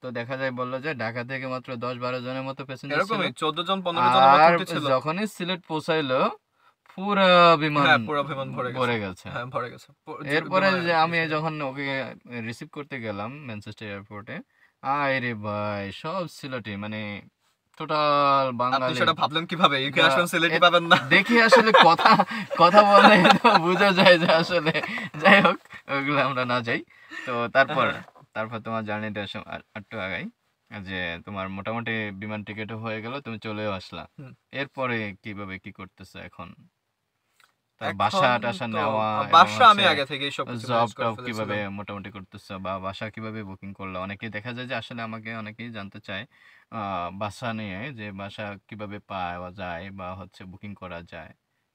তো দেখা যায় বললো যে ঢাকা থেকে মাত্র 10-12 জনের মতো প্যাসেঞ্জার ছিল, এরকমই 14 জন 15 জনের মতো আর উঠেছিল। যখনই সিলেট পৌঁছাইলো পুরা বিমান হ্যাঁ, পুরো বিমান ভরে গেছে। ভরে গেছে। হ্যাঁ, ভরে গেছে। এরপরে বিমানে যে আমি গেছিল। যখন ওকে রিসিভ করতে গেলাম ম্যানচেস্টার এয়ারপোর্টে, আরে ভাই সব সিলেটি, মানে টোটাল আপনি বাঙালি। সেটা ভাবলেন কিভাবে? ইউকে বা- আসবেন সিলেটি এ- পাবেন না। দেখি আসলে কথা কথা বলে তো বোঝা যায় যে আসলে, যাই হোক ওগুলো আমরা না যাই। তো তারপর হ্যাঁ, তারপর তোমার জার্নিটা একটু আগাই, যে তোমার মোটামুটি বিমান টিকিটও হয়ে গেল, তুমি চলেও আসলা। হুম। এরপরে কিভাবে কি করতেছো এখন? তার এখন বাসা টাসা তো নেওয়া এবং বাসা আমি হচ্ছে আগে থেকেই সবকিছু জব ম্যানেজ করে টব কিভাবে ফেলেছিলাম। মোটামুটি করতেছো, বা বাসা কিভাবে বুকিং করলো? অনেকেই দেখা যায় যে আসলে আমাকে অনেকেই জানতে চায় বাসা নিয়ে, যে বাসা কিভাবে পাওয়া যায় বা হচ্ছে বুকিং করা যায়,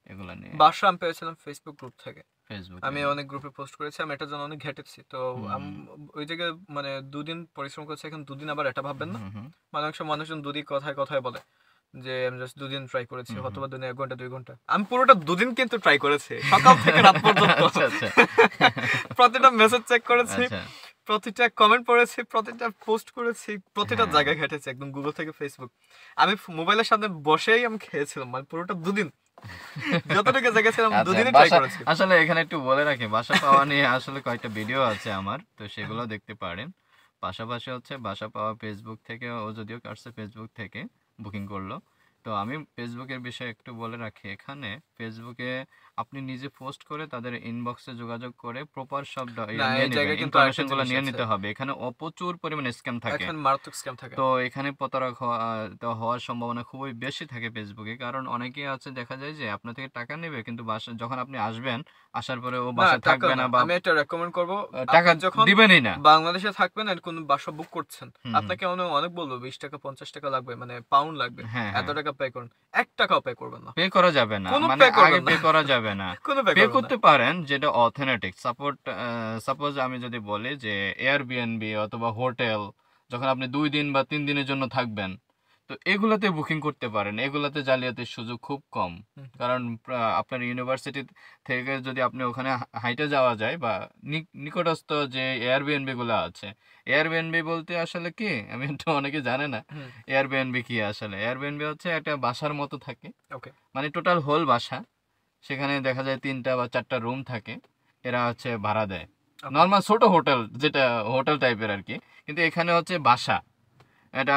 এগুলা নিয়ে। বাসা আমি পেয়েছিলাম ফেসবুক গ্রুপ থেকে। ফেসবুকে। আমি অনেক গ্রুপে পোস্ট করেছি, আমি এটার জন্য অনেক ঘেটেছি। তো হুম, ওই জায়গায় মানে 2 দিন পরিশ্রম করেছি, এখন 2 দিন আবার এটা ভাববেন না। হুম, হুম, মানে অনেক সময় মানুষজন 2 দিন কথায় কথায় বলে। যে আমি জাস্ট 2 দিন ট্রাই করেছি, অথবা দিনে 1 ঘন্টা 2 ঘন্টা। আমি পুরোটা 2 দিন কিন্তু ট্রাই করেছি, সকাল থেকে রাত পর্যন্ত। প্রতিটা মেসেজ চেক করেছি, প্রতিটা কমেন্ট পড়েছি, প্রতিটা পোস্ট করেছি, প্রতিটা জায়গায় ঘেটেছি, একদম গুগল থেকে ফেসবুক। আমি মোবাইলের সামনে বসেই আমি খেয়েছিলাম, মানে পুরোটা 2 দিন যতটুকু জায়গা ছিলাম 2 দিনে ট্রাই করেছি। আসলে এখানে একটু বলে রাখি, বাসা পাওয়া নিয়ে আসলে কয়েকটা ভিডিও আছে আমার, তো সেগুলো দেখতে পারেন। পাশাপাশি হচ্ছে বাসা পাওয়া ফেসবুক থেকে, ও যদিও কাটছে ফেসবুক থেকে বুকিং করলো। তো আমি ফেসবুকের বিষয়ে একটু বলে রাখি, এখানে ফেসবুকে আপনি নিজে পোস্ট করে তাদের ইনবক্সে যোগাযোগ করে প্রপার সব ইনফরমেশনগুলো নিয়ে নিতে হবে। এখানে প্রচুর পরিমাণে স্ক্যাম থাকে, মারাত্মক স্ক্যাম থাকে। তো এখানে প্রতারক হওয়ার সম্ভাবনা খুবই বেশি থাকে ফেসবুকে, কারণ অনেকেই আছে দেখা যায় যে আপনার থেকে টাকা নেবে, কিন্তু যখন আপনি আসবেন, আসার পরে ও বাসা থাকবে না, বা আমি এটা রেকমেন্ড করব, টাকা যখন দিবেনই না, বাংলাদেশে থাকবেন আর কোন বাসা বুক করছেন, আপনাকে অনেক বলবো 20 টাকা 50 টাকা লাগবে, মানে পাউন্ড লাগবে, এত টাকা পে করুন, 1 টাকাও পে করবেন না, পে করা যাবে না, মানে আগে পে করা যাবে না। পে করতে পারেন যেটা অথেন্টিক। সাপোজ আমি যদি বলি যে এয়ারবিএনবি অথবা হোটেল, যখন আপনি 2 দিন বা 3 দিনের জন্য থাকবেন, তো এগুলাতে বুকিং করতে পারেন। এগুলাতে জালিয়াতির সুযোগ খুব কম, কারণ আপনার ইউনিভার্সিটি থেকে যদি আপনি ওখানে হাইটে যাওয়া যায়, বা নিকটস্থ যে এয়ারবিএনবি গুলো আছে, এয়ারবিএনবি বলতে আসলে কি, আমি তো অনেকে জানে না এয়ারবিএনবি কি। আসলে এয়ারবিএনবি হচ্ছে একটা বাসার মতো থাকে, মানে টোটাল হোল বাসা, সেখানে দেখা যায় 3টা বা 4টা রুম থাকে, এরা হচ্ছে ভাড়া দেয়। নর্মাল ছোট হোটেল, যেটা হোটেল টাইপের আর কি, কিন্তু এখানে হচ্ছে বাসা, এটা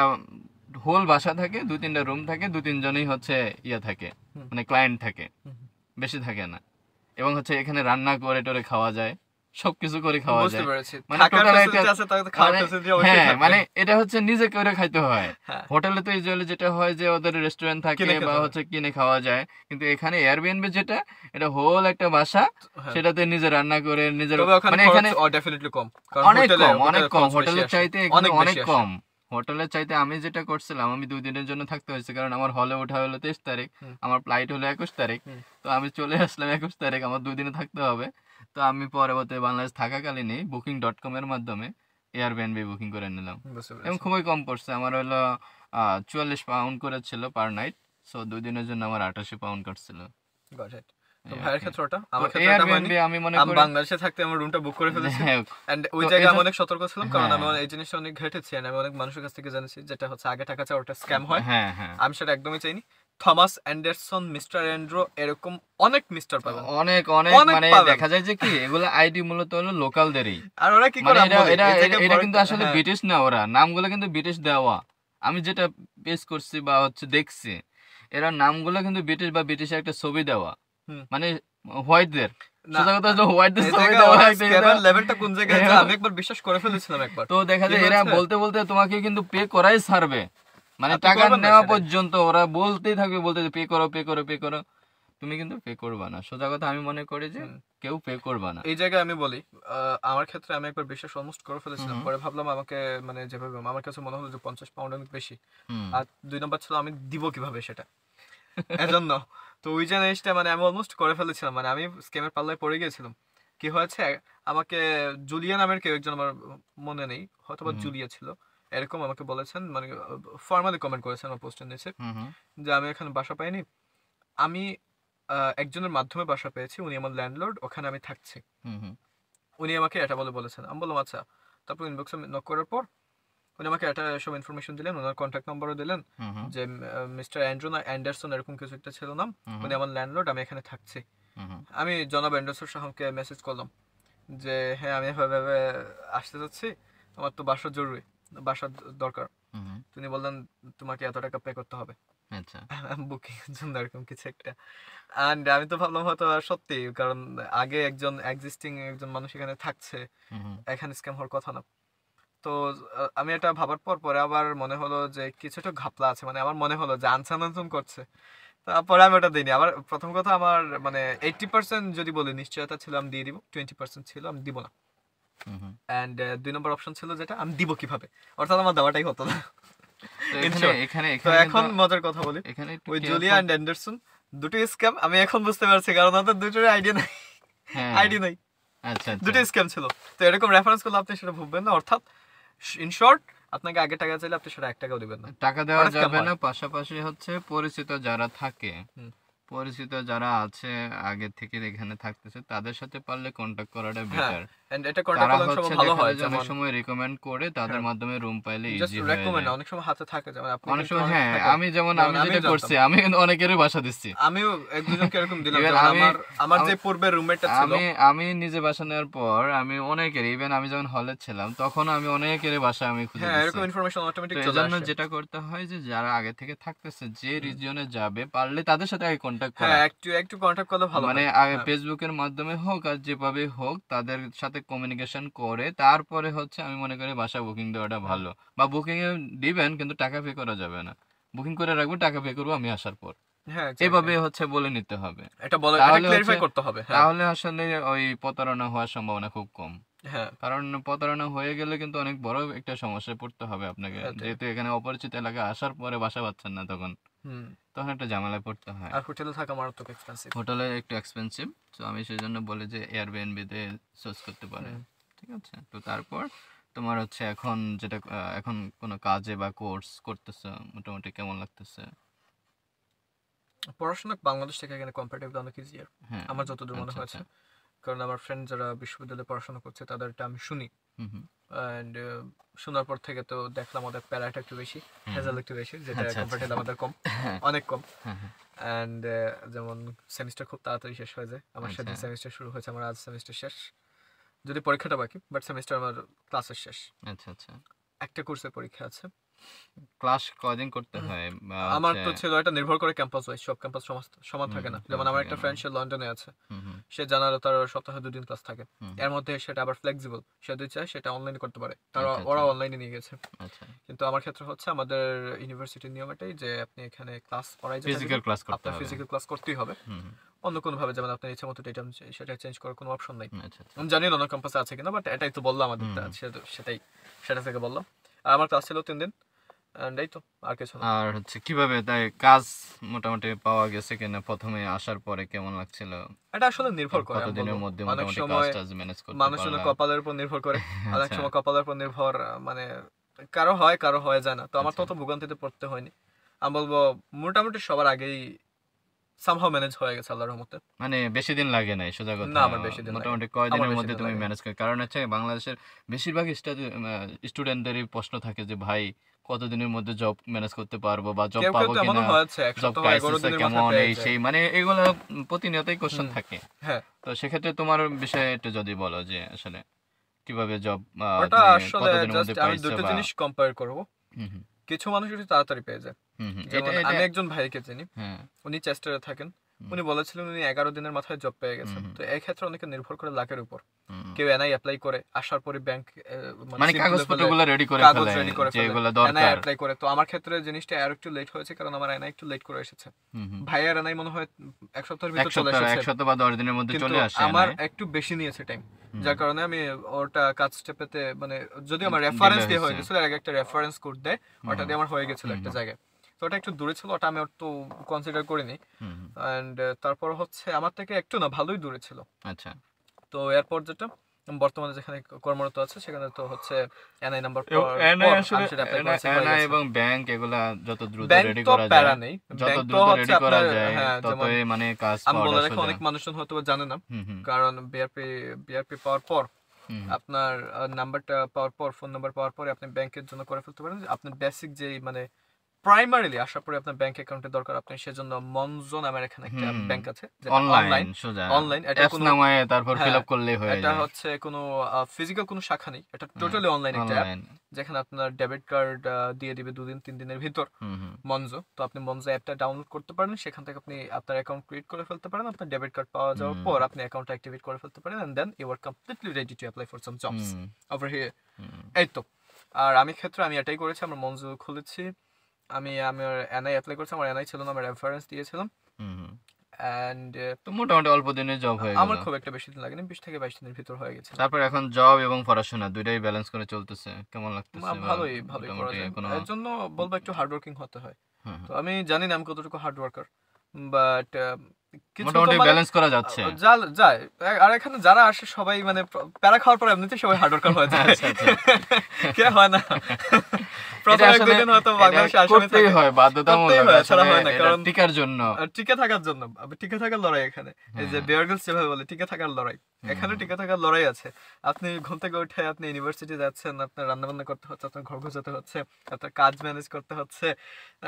হোল বাসা থাকে, 2-3টা রুম থাকে, 2-3 জনই হচ্ছে থাকে, মানে ক্লায়েন্ট থাকে, বেশি থাকে না। এবং হচ্ছে এখানে রান্না করে টোরে খাওয়া যায়, সবকিছু করে খাওয়া যায়, মানে টোটাল মানে এটা হচ্ছে নিজে করে খাইতে হয়। হোটেলে তো ইউজুয়ালি যেটা হয় যে ওদের রেস্টুরেন্ট থাকে বা হচ্ছে কিনে খাওয়া যায়, কিন্তু এখানে এয়ারবিএনবি যেটা, এটা হোল একটা বাসা, সেটাতে নিজে রান্না করে নিজের, মানে এখানে অনেক কম হোটেলের চাইতে অনেক কম। হোটেলের চাইতে আমি যেটা করছিলাম, আমি 2 দিনের জন্য থাকতে হয়েছে, কারণ আমার হলে ওঠা হলো 23 তারিখ, আমার ফ্লাইট হলো 21 তারিখ, তো আমি চলে আসলাম 21 তারিখ, আমার 2 দিনে থাকতে হবে। তো আমি পরবর্তী বাংলাদেশ থাকাকালীনই booking.com এর মাধ্যমে এয়ারবিএনবি বুকিং করে নিলাম, এবং খুবই কম পড়ছে। আমার হলো 44 পাউন্ড করে ছিল পার নাইট, সো 2 দিনের জন্য আমার 88 পাউন্ড কাটছিল। তো ভাইয়ের ক্ষেত্রটা, আমার ক্ষেত্রটা হয়নি। আমি বাংলাদেশে থাকতে আমার রুমটা বুক করে ফেলেছি, এন্ড ওই জায়গায় আমি অনেক সতর্ক ছিলাম, কারণ আমি এই জিনিসটা অনেক ঘেটেছি, আমি অনেক মানুষের কাছ থেকে জেনেছি যেটা হচ্ছে আগে টাকা চাওয়া ওটা স্ক্যাম হয়। আমি সেটা একদমই চাইনি। থমাস অ্যান্ডারসন, মিস্টার অ্যান্ড্রো, এরকম অনেক মিস্টার পাবেন, অনেক মানে দেখা যায় যে কি এগুলো আইডি মূলত হলো লোকালদেরই, আর ওরা কি করে, এটা কিন্তু আসলে ব্রিটিশ না, ওরা নামগুলো কিন্তু ব্রিটিশ দেওয়া। আমি যেটা পেশ করছি বা হচ্ছে দেখছি, এরা নামগুলো কিন্তু ব্রিটিশ বা ব্রিটিশের একটা ছবি দেওয়া, মানে হোয়াইটদের, তো দেখা যায় এরা বলতে বলতে তোমাকে কিন্তু পে করাই ছাড়বে, মানে টাকা নেওয়া পর্যন্ত ওরা বলতেই থাকবে, বলতে পে করো পে করো পে করো, তুমি কিন্তু পে করবা না। সোজা কথা আমি মনে করি যে কেউ পে করবা না। এই জায়গায় আমি বলি, আমার ক্ষেত্রে আমি একবার বিশ্বাস অলমোস্ট করে ফেলেছিলাম, পরে ভাবলাম আমাকে, মানে যেভাবে আমার কাছে মনে হলো যে 50 পাউন্ড অনেক বেশি, আর 2 নম্বর ছিল আমি দিব কিভাবে সেটা, এজন্য তো ওই জিনিসটা মানে আমি অলমোস্ট করে ফেলেছিলাম, মানে আমি স্ক্যামের পাল্লায় পড়ে গিয়েছিলাম। কি হয়েছে, আমাকে জুলিয়া নামের কেউ একজন, আমার মনে নেই, হয়তোবা জুলিয়া ছিল, এরকম আমাকে বলেছেন, মানে ফর্মালি কমেন্ট করেছেন আমার পোস্টের নিচে, যে আমি এখানে বাসা পাইনি, আমি একজনের মাধ্যমে বাসা পেয়েছি, উনি আমার ল্যান্ডলর্ড, ওখানে আমি থাকছি, উনি আমাকে এটা বলেছেন। আমি বললাম আচ্ছা। তারপর ইনবক্সে নক করার পর উনি আমাকে একটা সব ইনফরমেশন দিলেন, ওনার কন্ট্যাক্ট নাম্বারও দিলেন, যে মিস্টার অ্যান্ড্রু না অ্যান্ডারসন এরকম কিছু একটা ছিল নাম, উনি আমার ল্যান্ডলর্ড, আমি এখানে থাকছি। আমি জনাব অ্যান্ডারসন সাহেবকে মেসেজ করলাম যে হ্যাঁ আমি এভাবে আসতে চাচ্ছি, আমার তো বাসা জরুরি, বাসার দরকার। তিনি বললেন তোমাকে এত টাকা পে করতে হবে, আচ্ছা বুকিং এর জন্য, এরকম কিছু একটা। এন্ড আমি তো ভাবলাম হয়তো সত্যি, কারণ আগে একজন এক্সিস্টিং একজন মানুষ এখানে থাকছে, এখানে স্ক্যাম হওয়ার কথা না। তো আমি এটা ভাবার পর পরে আবার মনে হলো যে কিছুটা ঘাপলা আছে, মানে আমার মনে হলো যে আনসান করছে, তারপরে আমি ওটা দিইনি। আবার প্রথম কথা, আমার মানে 80% যদি বলি নিশ্চয়তা ছিল আমি দিয়ে দিব, 20% ছিল আমি দিব না। এন্ড 2 নম্বর অপশন ছিল যেটা আমি দিব কিভাবে, অর্থাৎ আমার দেওয়াটাই হতো না। তো এখন মজার কথা বলি, ওই জুলিয়া এন্ড অ্যান্ডারসন দুটোই স্ক্যাম, আমি এখন বুঝতে পারছি, কারণ ওদের দুটোর আইডিয়া নাই, আইডি নাই, দুটোই স্ক্যাম ছিল। তো এরকম রেফারেন্স করলে আপনি সেটা ভুলবেন না। অর্থাৎ ইন শর্ট, আপনাকে আগে টাকা চাইলে আপনি সেটা 1 টাকাও দিবেন না। টাকা দেওয়া অনেক scam যাবে হয়। না, পাশাপাশি হচ্ছে পরিচিত যারা থাকে, হুম। পরিচিত যারা আছে আগে থেকে এখানে থাকতেছে, তাদের সাথে পারলে কন্ট্যাক্ট করাটা হ্যাঁ, বেটার। and এটা কন্টাক্ট তারা করলে অনেক হচ্ছে সময় ভালো দেখা হয়, যায় যে অনেক যেমন সময় রিকমেন্ড করে, তাদের হ্যাঁ, মাধ্যমে রুম পাইলে জাস্ট ইজি হয়ে রেকমেন্ড না, যায়। অনেক সময় হাতে থাকে, যেমন আপনি অনেক কিন্তু সময় অনেক হ্যাঁ, থাকেন, আমি যেমন যেমন আমি আমিও যেটা জানতাম। করছি, আমি কিন্তু অনেকেরই বাসা দিচ্ছি। আমিও 1-2 জনকে এরকম দিলাম, ইভেন যেমন আমি আমার যে আমি পূর্বের রুমমেটটা ছিল। আমি আমি নিজে বাসা নেওয়ার পর আমি অনেকেরই, ইভেন আমি যখন হলে ছিলাম তখন আমি অনেকেরই বাসা আমি খুঁজে হ্যাঁ, দিচ্ছি। এরকম ইনফরমেশন তো অটোমেটিক এই চলে জন্য আসে। যেটা করতে হয় যে যারা আগে থেকে থাকতেছে, যে হুম। রিজিয়নে যাবে, পারলে তাদের সাথে আগে কন্ট্যাক্ট হ্যাঁ, করা। একটু কন্টাক্ট করলে ভালো মানে হয়। আগে হ্যাঁ, ফেসবুকের মাধ্যমে হোক আর যেভাবে হোক তাদের সাথে কমিউনিকেশন করে তারপরে হচ্ছে আমি মনে করি বাসা বুকিং দেওয়াটা হুম, ভালো। বা বুকিং এ দিবেন কিন্তু টাকা পে করা যাবে না, বুকিং করে রাখবো, টাকা পে করবো আমি আসার পর, হ্যাঁ, এক্স্যাক্টলি। এভাবে হচ্ছে বলে নিতে হবে। এটা বলে, এটা তাহলে হচ্ছে, ক্লারিফাই করতে হবে। হ্যাঁ, তাহলে আসলে ওই প্রতারণা হওয়ার সম্ভাবনা খুব কম। হ্যাঁ, কারণ প্রতারণা হয়ে গেলে কিন্তু অনেক বড় একটা সমস্যায় পড়তে হবে আপনাকে, এটাই। যেহেতু এখানে অপরিচিত এলাকায় আসার পরে বাসা পাচ্ছেন না, তখন হুম। তখন একটা ঝামেলায় পড়তে হয়। আর হোটেলে থাকা মারাত্মক এক্সপেন্সিভ। হোটেলে একটু এক্সপেন্সিভ, তো আমি সেই জন্য বলি যে এয়ারবিএনবি তে চুজ করতে পারে। হুম। ঠিক আছে, তো তারপর তোমার হচ্ছে এখন যেটা এখন কোনো কাজে বা কোর্স করতেছো, মোটামুটি কেমন লাগতেছে? পড়াশোনা বাংলাদেশ থেকে এখানে কম্পারেটিভলি অনেক ইজিয়ার, হ্যাঁ, আমার যতদূর মনে আচ্ছা হয়েছে। আচ্ছা। কারণ আমার ফ্রেন্ড যারা বিশ্ববিদ্যালয়ে পড়াশোনা করছে তাদেরটা আমি শুনি, হুম হুম অ্যান্ড শোনার পর থেকে তো দেখলাম ওদের প্যারাটা একটু বেশি, হুম হ্যাজাল হুম। একটু বেশি, যেটা আচ্ছা আচ্ছা। কম্পারেটিভলি আমাদের কম, হ্যাঁ অনেক কম। হ্যাঁ হ্যাঁ। অ্যান্ড যেমন সেমিস্টার খুব তাড়াতাড়ি শেষ হয়ে যায়, আমার আচ্ছা সেদিন সেমিস্টার শুরু হয়েছে, আমার আজ সেমিস্টার শেষ, যদি পরীক্ষাটা বাকি, বাট সেমিস্টার আমার ক্লাসের শেষ। আচ্ছা আচ্ছা। একটা কোর্সের পরীক্ষা আছে। ক্লাস কয়দিন করতে হয় বা আমার হচ্ছে? তো ছিল, এটা নির্ভর করে ক্যাম্পাস ওয়াইজ, সব ক্যাম্পাস সমান থাকে না। সমান যেমন আমার থাকে একটা না। ফ্রেন্ড সে লন্ডনে আছে, হুম হুম সে জানালো তার সপ্তাহে 2 দিন ক্লাস থাকে, হুম। এর মধ্যে সেটা আবার ফ্লেক্সিবল, সে যদি চায় সেটা অনলাইনে করতে পারে, তারা আচ্ছা ওরা আচ্ছা অনলাইনে নিয়ে গেছে। আচ্ছা। কিন্তু আমার ক্ষেত্রে হচ্ছে আমাদের ইউনিভার্সিটির নিয়ম এটাই যে আপনি এখানে ক্লাস পড়াই যেটা ফিজিক্যাল দিবেন, ক্লাস করতে আপনার হবে। ফিজিক্যাল ক্লাস করতেই হবে। হুম হুম। অন্য কোনো ভাবে যেমন আপনার ইচ্ছা মতো ডেটা সেটা চেঞ্জ করার কোনো অপশন নাই। আচ্ছা আচ্ছা। আমি জানি না অন্য ক্যাম্পাসে আছে কিনা, বাট এটাই তো বললাম হুম আমাদেরটা হুম। সেটাই, সেটা থেকে বললাম। আর আমার ক্লাস ছিল 3 দিন, এন্ড এই তো, আর কিছু না। আর হচ্ছে কিভাবে তাই কাজ মোটামুটি পাওয়া গেছে কিনা, প্রথমে আসার পরে কেমন লাগছিল? এটা আসলে নির্ভর করে, আমি কতদিনের বলবো মধ্যে অনেক মোটামুটি কাজ সময় টাজ ম্যানেজ করতে মানুষজনের পারলা? কপালের উপর নির্ভর করে, অনেক আচ্ছা সময় কপালের উপর নির্ভর, মানে কারো হয় কারো হয়ে যায় না, তো আমার তো আচ্ছা। অত ভোগান্তিতে পড়তে হয়নি। আমি বলবো মোটামুটি সবার আগেই সামহাও ম্যানেজ হয়ে গেছে আল্লাহর রহমতে। মানে বেশি দিন লাগে নাই সোজা না, কথা? আমার বেশি দিন লাগেনি, মোটামুটি আমার কয়দিনের বেশি মধ্যে দিন তুমি লাগেনি। ম্যানেজ করে? কারণ হচ্ছে বাংলাদেশের বেশিরভাগ স্টুডেন্টদেরই প্রশ্ন থাকে যে ভাই কতদিনের মধ্যে জব ম্যানেজ করতে পারবো বা জব কেউ কেউ পাবো তো এমনও কিনা, হয়েছে এক জব সপ্তাহ 11 ক্রাইসিসে দিনের মাথায় কেমন, পেয়ে এই যায়। সেই, মানে এগুলো প্রতিনিয়তই কোশ্চেন হুম। থাকে। হ্যাঁ, তো সেক্ষেত্রে তোমার বিষয়ে একটু যদি বলো যে আসলে কিভাবে জব ওটা তুমি আসলে কতদিনের মধ্যে জাস্ট আমি পাইছো দুটো বা? জিনিস কম্পেয়ার করব। হুম হুম কিছু মানুষ একটু তাড়াতাড়ি পেয়ে যায়, হুম হুম। এটা যেমন এটা আমি একজন ভাইকে চিনি, হ্যাঁ। উনি চেস্টারে থাকেন। হুম উনি বলেছিলেন উনি 11 দিনের মাথায় জব পেয়ে হুম গেছেন। হুম তো এই ক্ষেত্রে অনেকে নির্ভর করে লাকের উপর। হুম। কেউ এনআই অ্যাপ্লাই করে আসার পরে ব্যাংক মানে মানে সিল তুলে ফেলে, কাগজপত্রগুলো রেডি করে কাগজ ফেলে রেডি করে ফেলে, যেগুলো এনআই দরকার। অ্যাপ্লাই করে। তো আমার ক্ষেত্রে জিনিসটা আর একটু লেট হয়েছে, কারণ আমার এনআই একটু লেট করে এসেছে। হুম হুম। ভাইয়ের এনআই মনে হয় 1 সপ্তাহের এক ভিতর চলে সপ্তাহ এসেছে, 1 সপ্তাহ বা 10 দিনের মধ্যে কিন্তু চলে আসে আমার নাই? একটু বেশি নিয়েছে টাইম। হুম। যার কারণে আমি ওটা কাজটা পেতে, মানে যদি আমার ডিলে রেফারেন্স দিয়ে হয়ে হয়েছে। গেছিল, এর আগে একটা রেফারেন্স কোড দেয়, হুম ওটা দিয়ে আমার হয়ে গেছিল হুম একটা হুম জায়গায়। তো ওটা একটু দূরে ছিল, ওটা আমি একটু কনসিডার করিনি। হুম হুম। অ্যান্ড তারপর হচ্ছে আমার থেকে একটু না ভালোই দূরে ছিল। আচ্ছা। তো এরপর যেটা বর্তমানে যেখানে কর্মরত আছে, সেখানে তো হচ্ছে এনআই নাম্বার এবং পর এনআই পর আসলে আমি সেটা অ্যাপ্লাই করেছি, হয়ে এনআই গেছে। এবং ব্যাংক এগুলা যত দ্রুত ব্যাংক রেডি তো করা প্যারা যায়, নেই, যত ব্যাংক তো দ্রুত হচ্ছে রেডি করা আপনার, যায় হ্যাঁ যেমন ততই মানে কাজ আমি বলে পাওয়াটা রাখি, সোজা। অনেক মানুষজন হয়তো জানে না, হুম হুম কারণ বিআরপি পাওয়ার পর হুম আপনার নাম্বারটা পাওয়ার পর, ফোন নাম্বার পাওয়ার পরে আপনি ব্যাংকের জন্য করে ফেলতে পারেন আপনার বেসিক যে, মানে প্রাইমারিলি আসার পরে আপনার ব্যাংক অ্যাকাউন্টের দরকার, আপনি সেজন্য মনজো নামের এখানে একটা হুম। ব্যাংক আছে, যেটা অনলাইন অনলাইন। সোজা অনলাইন, এটা অ্যাপস কোনো, নামায় তারপর ফিল হ্যাঁ আপ করলেই হয়ে এটা যায়। হচ্ছে কোনো ফিজিক্যাল কোনো শাখা নেই, এটা হ্যাঁ, টোটালি অনলাইন একটা অ্যাপ, অনলাইন। যেখানে আপনার ডেবিট কার্ড দিয়ে দিবে 2-3 দিনের ভিতর হুম হুম মনজো। তো আপনি মনজো অ্যাপটা ডাউনলোড করতে পারেন, সেখান থেকে আপনি আপনার অ্যাকাউন্ট ক্রিয়েট করে ফেলতে পারেন, আপনার ডেবিট কার্ড পাওয়া যাওয়ার পর আপনি অ্যাকাউন্ট অ্যাক্টিভেট করে ফেলতে পারেন, and then you are completely ready to apply for some jobs hmm over here. Hmm এই তো। আর আমি এটাই করেছি, আমার মনজো খুলেছি, আমি আমার এনআই অ্যাপ্লাই করেছি, আমার এনআই ছিল না, আমার রেফারেন্স দিয়েছিলাম, হুম হুম। অ্যান্ড তো মোটামুটি অল্প দিনে জব হয়ে গেল। আমার খুব একটা বেশি দিন লাগেনি, 20 থেকে 22 দিনের ভিতর হয়ে গেছে। তারপর এখন জব এবং পড়াশোনা দুইটাই ব্যালেন্স করে চলতেছে, কেমন লাগতেছে বা ভালোই ভালোই করা মোটামুটি যায়, কোনো? এর জন্য বলবো একটু হার্ড ওয়ার্কিং হতে হয়। হ্যাঁ তো হ্যাঁ আমি জানি না আমি কতটুকু হার্ড ওয়ার্কার, বাট কিছু তো মোটামুটি মানে ব্যালেন্স করা যাচ্ছে। যায়। আর এখানে যারা আসে সবাই মানে প্যারা খাওয়ার পর এমনিতেই সবাই হার্ড ওয়ার্কার হয়ে যায়। আচ্ছা আচ্ছা। কে হয় না? প্রথম এটা এক আসলে দুদিন হয়তো এটা বাংলাদেশে আসামি করতেই থাকে, হয়, করতেই বাধ্যতামূলক হয়, ছাড়া আসলে হয় না। এটা কারণ টিকার জন্য। টিকে থাকার জন্য, টিকে থাকার লড়াই এখানে। এই যে হ্যাঁ। বেয়ার গ্রিলস যেভাবে বলে টিকে থাকার লড়াই, এখানে হুম। টিকে থাকার লড়াই আছে। আপনি ঘুম থেকে উঠে আপনি ইউনিভার্সিটি যাচ্ছেন, আপনার রান্না বান্না করতে হচ্ছে, আপনার ঘর গোছাতে হচ্ছে, আপনার কাজ ম্যানেজ করতে হচ্ছে,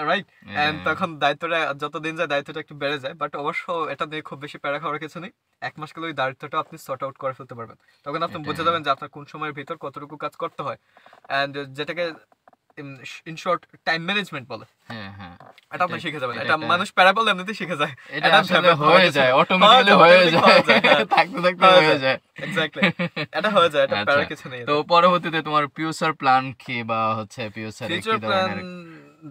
রাইট? এন্ড হ্যাঁ। তখন দায়িত্বটা যত দিন যায় দায়িত্বটা একটু বেড়ে যায়, বাট অবশ্য এটা নিয়ে খুব বেশি প্যারা খাওয়ার কিছু নেই। 1 মাস গেলে ওই দায়িত্বটা আপনি সর্ট আউট করে ফেলতে পারবেন। তখন আপনি বুঝে এটাই। যাবেন যে আপনার কোন সময়ের ভিতর কতটুকু কাজ করতে হয়, এন্ড যেটাকে ইন শর্ট টাইম ম্যানেজমেন্ট বলে, হ্যাঁ হ্যাঁ। এটা আপনি এটা শিখে যাবেন। এটা এটা এটা মানুষ প্যারা বললে এমনিতেই শিখে যায়। এটা এটা আসলে ভেবে ভাবার হয়ে কিছু যায়, নেই। অটোমেটিক্যালি হয়ে যায়, হ্যাঁ। থাকতে থাকতে হয়ে হয়ে যায়। যায়। এক্স্যাক্টলি। এটা হয়ে যায়, এটা আচ্ছা, প্যারা কিছু নেই তো এতে। পরবর্তীতে তোমার ফিউচার প্ল্যান কি, বা হচ্ছে ফিউচারে কি ফিউচার প্ল্যান ধরনের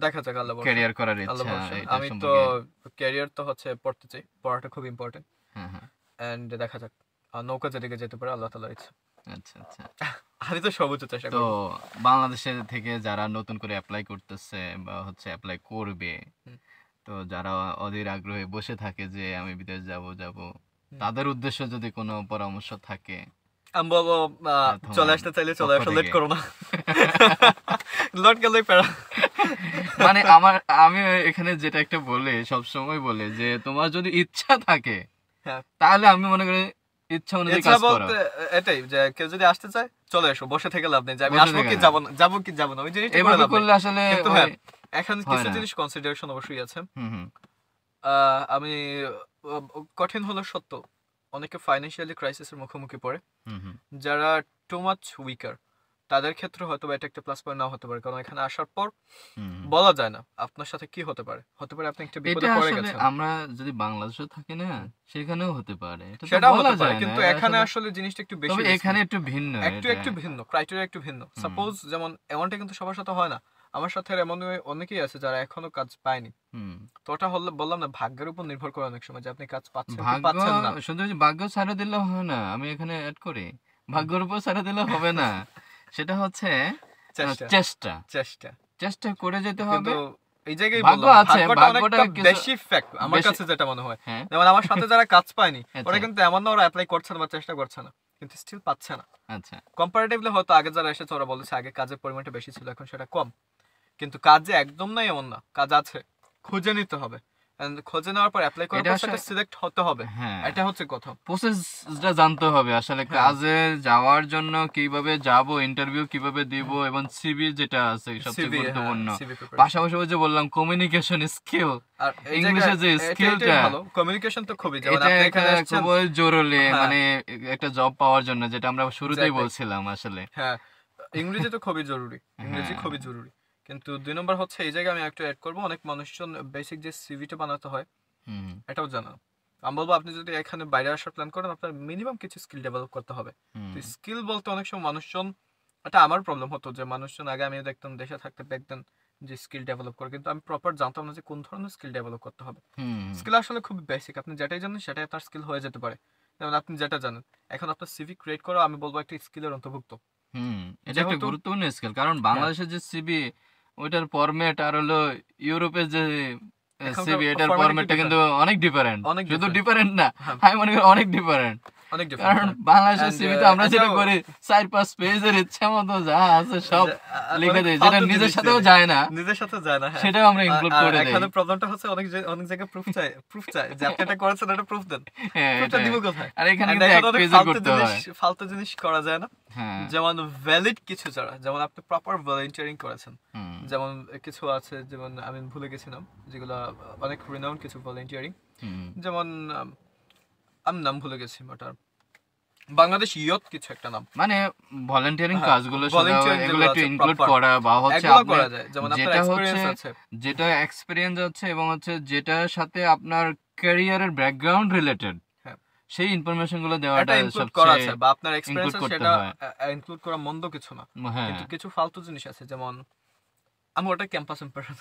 দেখা যাক, আল্লাহ ভরসা। ক্যারিয়ার করার আল্লাহ ইচ্ছা, ভরসা। এটা আমি তো সম্পর্কে? ক্যারিয়ার তো হচ্ছে পড়তে চাই, পড়াটা খুব ইম্পর্টেন্ট, হ্যাঁ হ্যাঁ। এন্ড দেখা যাক। নৌকা যেদিকে যেতে পারে আল্লাহ তাআলার ইচ্ছা। আচ্ছা আচ্ছা। আমি তো সর্বোচ্চ চেষ্টা তো করব। বাংলাদেশের থেকে যারা নতুন করে অ্যাপ্লাই করতেছে বা হচ্ছে অ্যাপ্লাই করবে, হুম, তো যারা অধীর আগ্রহে বসে থাকে যে আমি বিদেশ যাব যাব, হুম। তাদের উদ্দেশ্যে যদি কোনো পরামর্শ থাকে আমি বলবো চলে তোমার আসতে চাইলে চলে পক্ষ আসো, লেট থেকে। করো না। লেট গেলেই প্যারা। মানে আমি এখানে যেটা একটা বলে সবসময় বলে যে তোমার যদি ইচ্ছা থাকে হ্যাঁ, তাহলে আমি মনে করি ইচ্ছা অনুযায়ী ইচ্ছা কাজ করো। বলতে এটাই যে কেউ যদি আসতে চায় চলে এসো, বসে থেকে লাভ নেই যে আমি বসে আসবো থেকে কি না। যাব না, যাবো কি যাব না, ওই জিনিসটা করে এভাবে লাভ নেই। করলে আসলে কিন্তু ওই হ্যাঁ, এখন হয় কিছু না। জিনিস কনসিডারেশন অবশ্যই আছে। হুম হুম আমি কঠিন হলো সত্য, অনেকে ফাইন্যান্সিয়ালি ক্রাইসিসের মুখোমুখি পড়ে, হুম হুম যারা টু মাচ উইকার, তাদের ক্ষেত্রে হয়তো বা এটা একটা প্লাস পয়েন্ট নাও হতে পারে, কারণ এখানে আসার পর হুম হুম। বলা যায় না আপনার সাথে কি হতে পারে। হতে পারে আপনি একটা এটা বিপদে পড়ে আসলে গেছেন, আমরা যদি বাংলাদেশে থাকি না, হুম, সেখানেও হতে পারে, এটা তো সেটাও বলা হতে পারে, যায় না। কিন্তু এটা এখানে আসলে, আসলে জিনিসটা একটু বেশি তবে রিস্কি, এখানে একটু ভিন্ন একটু এটা। একটু ভিন্ন, ক্রাইটেরিয়া একটু ভিন্ন। হুম সাপোজ যেমন এমনটা কিন্তু সবার সাথে হয় না, আমার সাথে এমন অনেকেই আছে যারা এখনো কাজ পায়নি। হুম। তো ওটা হলে বললাম না, ভাগ্যের উপর নির্ভর করে অনেক সময় যে আপনি কাজ পাচ্ছেন কি ভাগ্য, পাচ্ছেন না। শুধু যে ভাগ্য ছাড়া দিলে হয় না, আমি এখানে অ্যাড করি, ভাগ্যের উপর ছাড়া দিলে হবে না। সেটা হচ্ছে চেষ্টা, চেষ্টা, চেষ্টা। চেষ্টা করে যেতে কিন্তু হবে। এই জায়গায় ভাগ্য বললাম আছে, ভাগ্যটা ভাগ্যটা অনেকটা কিছু বেশি ফ্যাক্ট আমার বেশি। কাছে যেটা মনে হয়। হ্যাঁ। যেমন আমার সাথে যারা কাজ পায়নি, ওরা আচ্ছা কিন্তু এমন না ওরা অ্যাপ্লাই করছে না বা চেষ্টা করছে না, কিন্তু স্টিল পাচ্ছে না। আচ্ছা। কম্পারেটিভলি হয়তো আগে যারা এসেছে ওরা বলেছে আগে কাজের পরিমাণটা বেশি ছিল, এখন সেটা কম, কিন্তু কাজ যে একদম নাই এমন না, কাজ আছে, খুঁজে নিতে হবে, and খুঁজে নেওয়ার পর অ্যাপ্লাই করার এটা পর আসলে, সেটা সিলেক্ট হতে হবে, হ্যাঁ, এটা হচ্ছে কথা। প্রসেসটা জানতে হবে আসলে। হ্যাঁ, কাজে যাওয়ার জন্য কিভাবে যাব, ইন্টারভিউ কিভাবে দিব, এবং সিভি যেটা আছে সবচেয়ে সিভি, হ্যাঁ, গুরুত্বপূর্ণ। CV preparation. পাশাপাশি ওই যে বললাম কমিউনিকেশন স্কিল, আর এই ইংলিশে জায়গায় যে স্কিলটা, এটাই ভালো, কমিউনিকেশন তো খুবই, যেমন এটা আপনি একটা এখানে আসছেন। খুবই জরুরি, হ্যাঁ, মানে একটা জব পাওয়ার জন্য, যেটা আমরা শুরুতেই এক্স্যাক্টলি। বলছিলাম আসলে। হ্যাঁ, ইংরেজি তো খুবই জরুরি, ইংরেজি হ্যাঁ। খুবই জরুরি। কিন্তু 2 নম্বর হচ্ছে এই জায়গায় আমি একটু এড করব, অনেক মানুষজন বেসিক যে সিভিটা বানাতে হয় হুম এটাও জানা না। আমি বলবো আপনি যদি এখানে বাইরে আসার প্ল্যান করেন, আপনার মিনিমাম কিছু স্কিল ডেভেলপ করতে হবে। তো হুম স্কিল বলতে অনেক সময় মানুষজন, এটা আমার প্রবলেম হতো যে মানুষজন আগে আমি দেখতাম দেশে থাকতে দেখতেন যে স্কিল ডেভেলপ করে, কিন্তু আমি প্রপার জানতাম না যে কোন ধরনের স্কিল ডেভেলপ করতে হবে। হুম স্কিল আসলে খুব বেসিক, আপনি যেটাই জানেন সেটাই আপনার স্কিল হয়ে যেতে পারে। যেমন আপনি যেটা জানেন, এখন আপনার সিভি ক্রিয়েট করা আমি বলবো একটা স্কিলের অন্তর্ভুক্ত। হুম। এটা একটা যেহেতু গুরুত্বপূর্ণ স্কিল, কারণ হ্যাঁ, বাংলাদেশের যে সিবি, ওইটার ফরম্যাট আর হলো ইউরোপের যে এখনকার সিবি, এটার ফরম্যাট একটু ফরম্যাটটা কিন্তু ডিফারেন্ট, অনেক ডিফারেন্ট। অনেক শুধু ডিফারেন্ট। ডিফারেন্ট না, হ্যাঁ, আমি মনে করি অনেক ডিফারেন্ট। অনেক ডিফারেন্ট। কারণ হ্যাঁ, বাংলাদেশের এন্ড সিভিতে আমরা যেটা এটাও করি 4-5 পেজের ইচ্ছা মতো যা আছে সব লিখে অনেক দেই, যেটা ফালতু নিজের জিনিস সাথেও দিয়ে যায় না, নিজের সাথে যায় না। হ্যাঁ, সেটাও আমরা ইনক্লুড আর করে দেই। এখানে প্রবলেমটা হচ্ছে অনেক অনেক জায়গায় প্রুফ চাই, প্রুফ চাই যে আপনি এটা করেছেন, এটা প্রুফ দেন। হ্যাঁ প্রুফটা এটাই। দিব কোথায়? আর এখানে এন্ড কিন্তু এক এখানে অনেক পেজে ফালতু করতে জিনিস, হয়। ফালতু জিনিস করা যায় না। হ্যাঁ। যেমন ভ্যালিড কিছু ছাড়া, যেমন আপনি প্রপার ভলান্টিয়ারিং করেছেন, হুম যেমন কিছু আছে, যেমন আমি ভুলে গেছিলাম যেগুলো অনেক রিনাউন্ড কিছু ভলান্টিয়ারিং, হুম। যেমন আমি নাম ভুলে গেছি, ওটার বাংলাদেশ ইয়ত কিছু একটা নাম। মানে ভলান্টিয়ারিং হ্যাঁ, কাজগুলো শুধু ভলান্টিয়ারিং এগুলো যেগুলো একটু আছে ইনক্লুড প্রপার, করা, বা হচ্ছে এগুলো আপনি করা যায়, যেমন আপনার যেটা হচ্ছে, এক্সপেরিয়েন্স আছে। যেটা এক্সপিরিয়েন্স আছে এবং হচ্ছে যেটার সাথে আপনার ক্যারিয়ারের ব্যাকগ্রাউন্ড রিলেটেড, হ্যাঁ, সেই ইনফরমেশন গুলো দেওয়াটা এটা ইনক্লুড করা সবচেয়ে আছে, বা আপনার এক্সপেরিয়েন্স ইনক্লুড আছে করতে সেটা হয়। ইনক্লুড করা মন্দ কিছু না। হ্যাঁ। কিন্তু কিছু ফালতু জিনিস আছে, যেমন আমি ওটা ক্যাম্পাস ইম্প্রেশন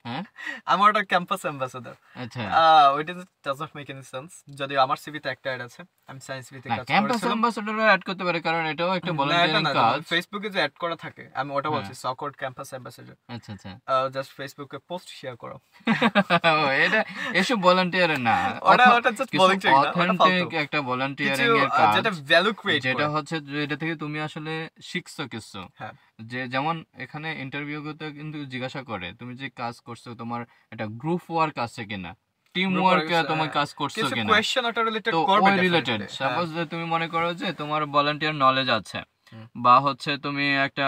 হ্যাঁ আমার ওটা ক্যাম্পাস অ্যাম্বাসেডর। আচ্ছা ওইটা does not make any sense. যদি আমার সিভিতে একটা অ্যাড আছে, আমি সায়েন্স সিভিতে না কাজ ক্যাম্পাস করেছিলাম। অ্যাম্বাসেডরও অ্যাড করতে পারে, কারণ এটাও একটা না, এটা ভলান্টিয়ারিং না, কাজ। ফেসবুকে যে অ্যাড করা থাকে, আমি ওটা হ্যাঁ বলছি সকর্ড ক্যাম্পাস অ্যাম্বাসেডর। আচ্ছা আচ্ছা জাস্ট ফেসবুকে পোস্ট শেয়ার করো। এটা এসব ভলান্টিয়ার না, ওটা জাস্ট কিছু ভলান্টিয়ারিং না, ওটা ফালতু। অথেন্টিক একটা কিছু ভলান্টিয়ারিং এর কাজ, যেটা ভ্যালু ক্রিয়েট যেটা করে। হচ্ছে যেটা থেকে তুমি আসলে শিখছো কিছু। হ্যাঁ, যে যেমন এখানে ইন্টারভিউতে কিন্তু জিজ্ঞাসা করে তুমি যে কাজ করছো তোমার একটা গ্রুপ ওয়ার্ক আছে কিনা, টিম গ্রুপ ওয়ার্ক ওয়ার্ক, তোমার কাজ করছো কিছু কিনা। কোয়েশ্চেন ওটা রিলেটেড তো করবে ওই রিলেটেড ডেফিনেটলি। হ্যাঁ, সাপোজ যে তুমি মনে করো যে তোমার ভলান্টিয়ার নলেজ আছে, হুম, বা হচ্ছে তুমি একটা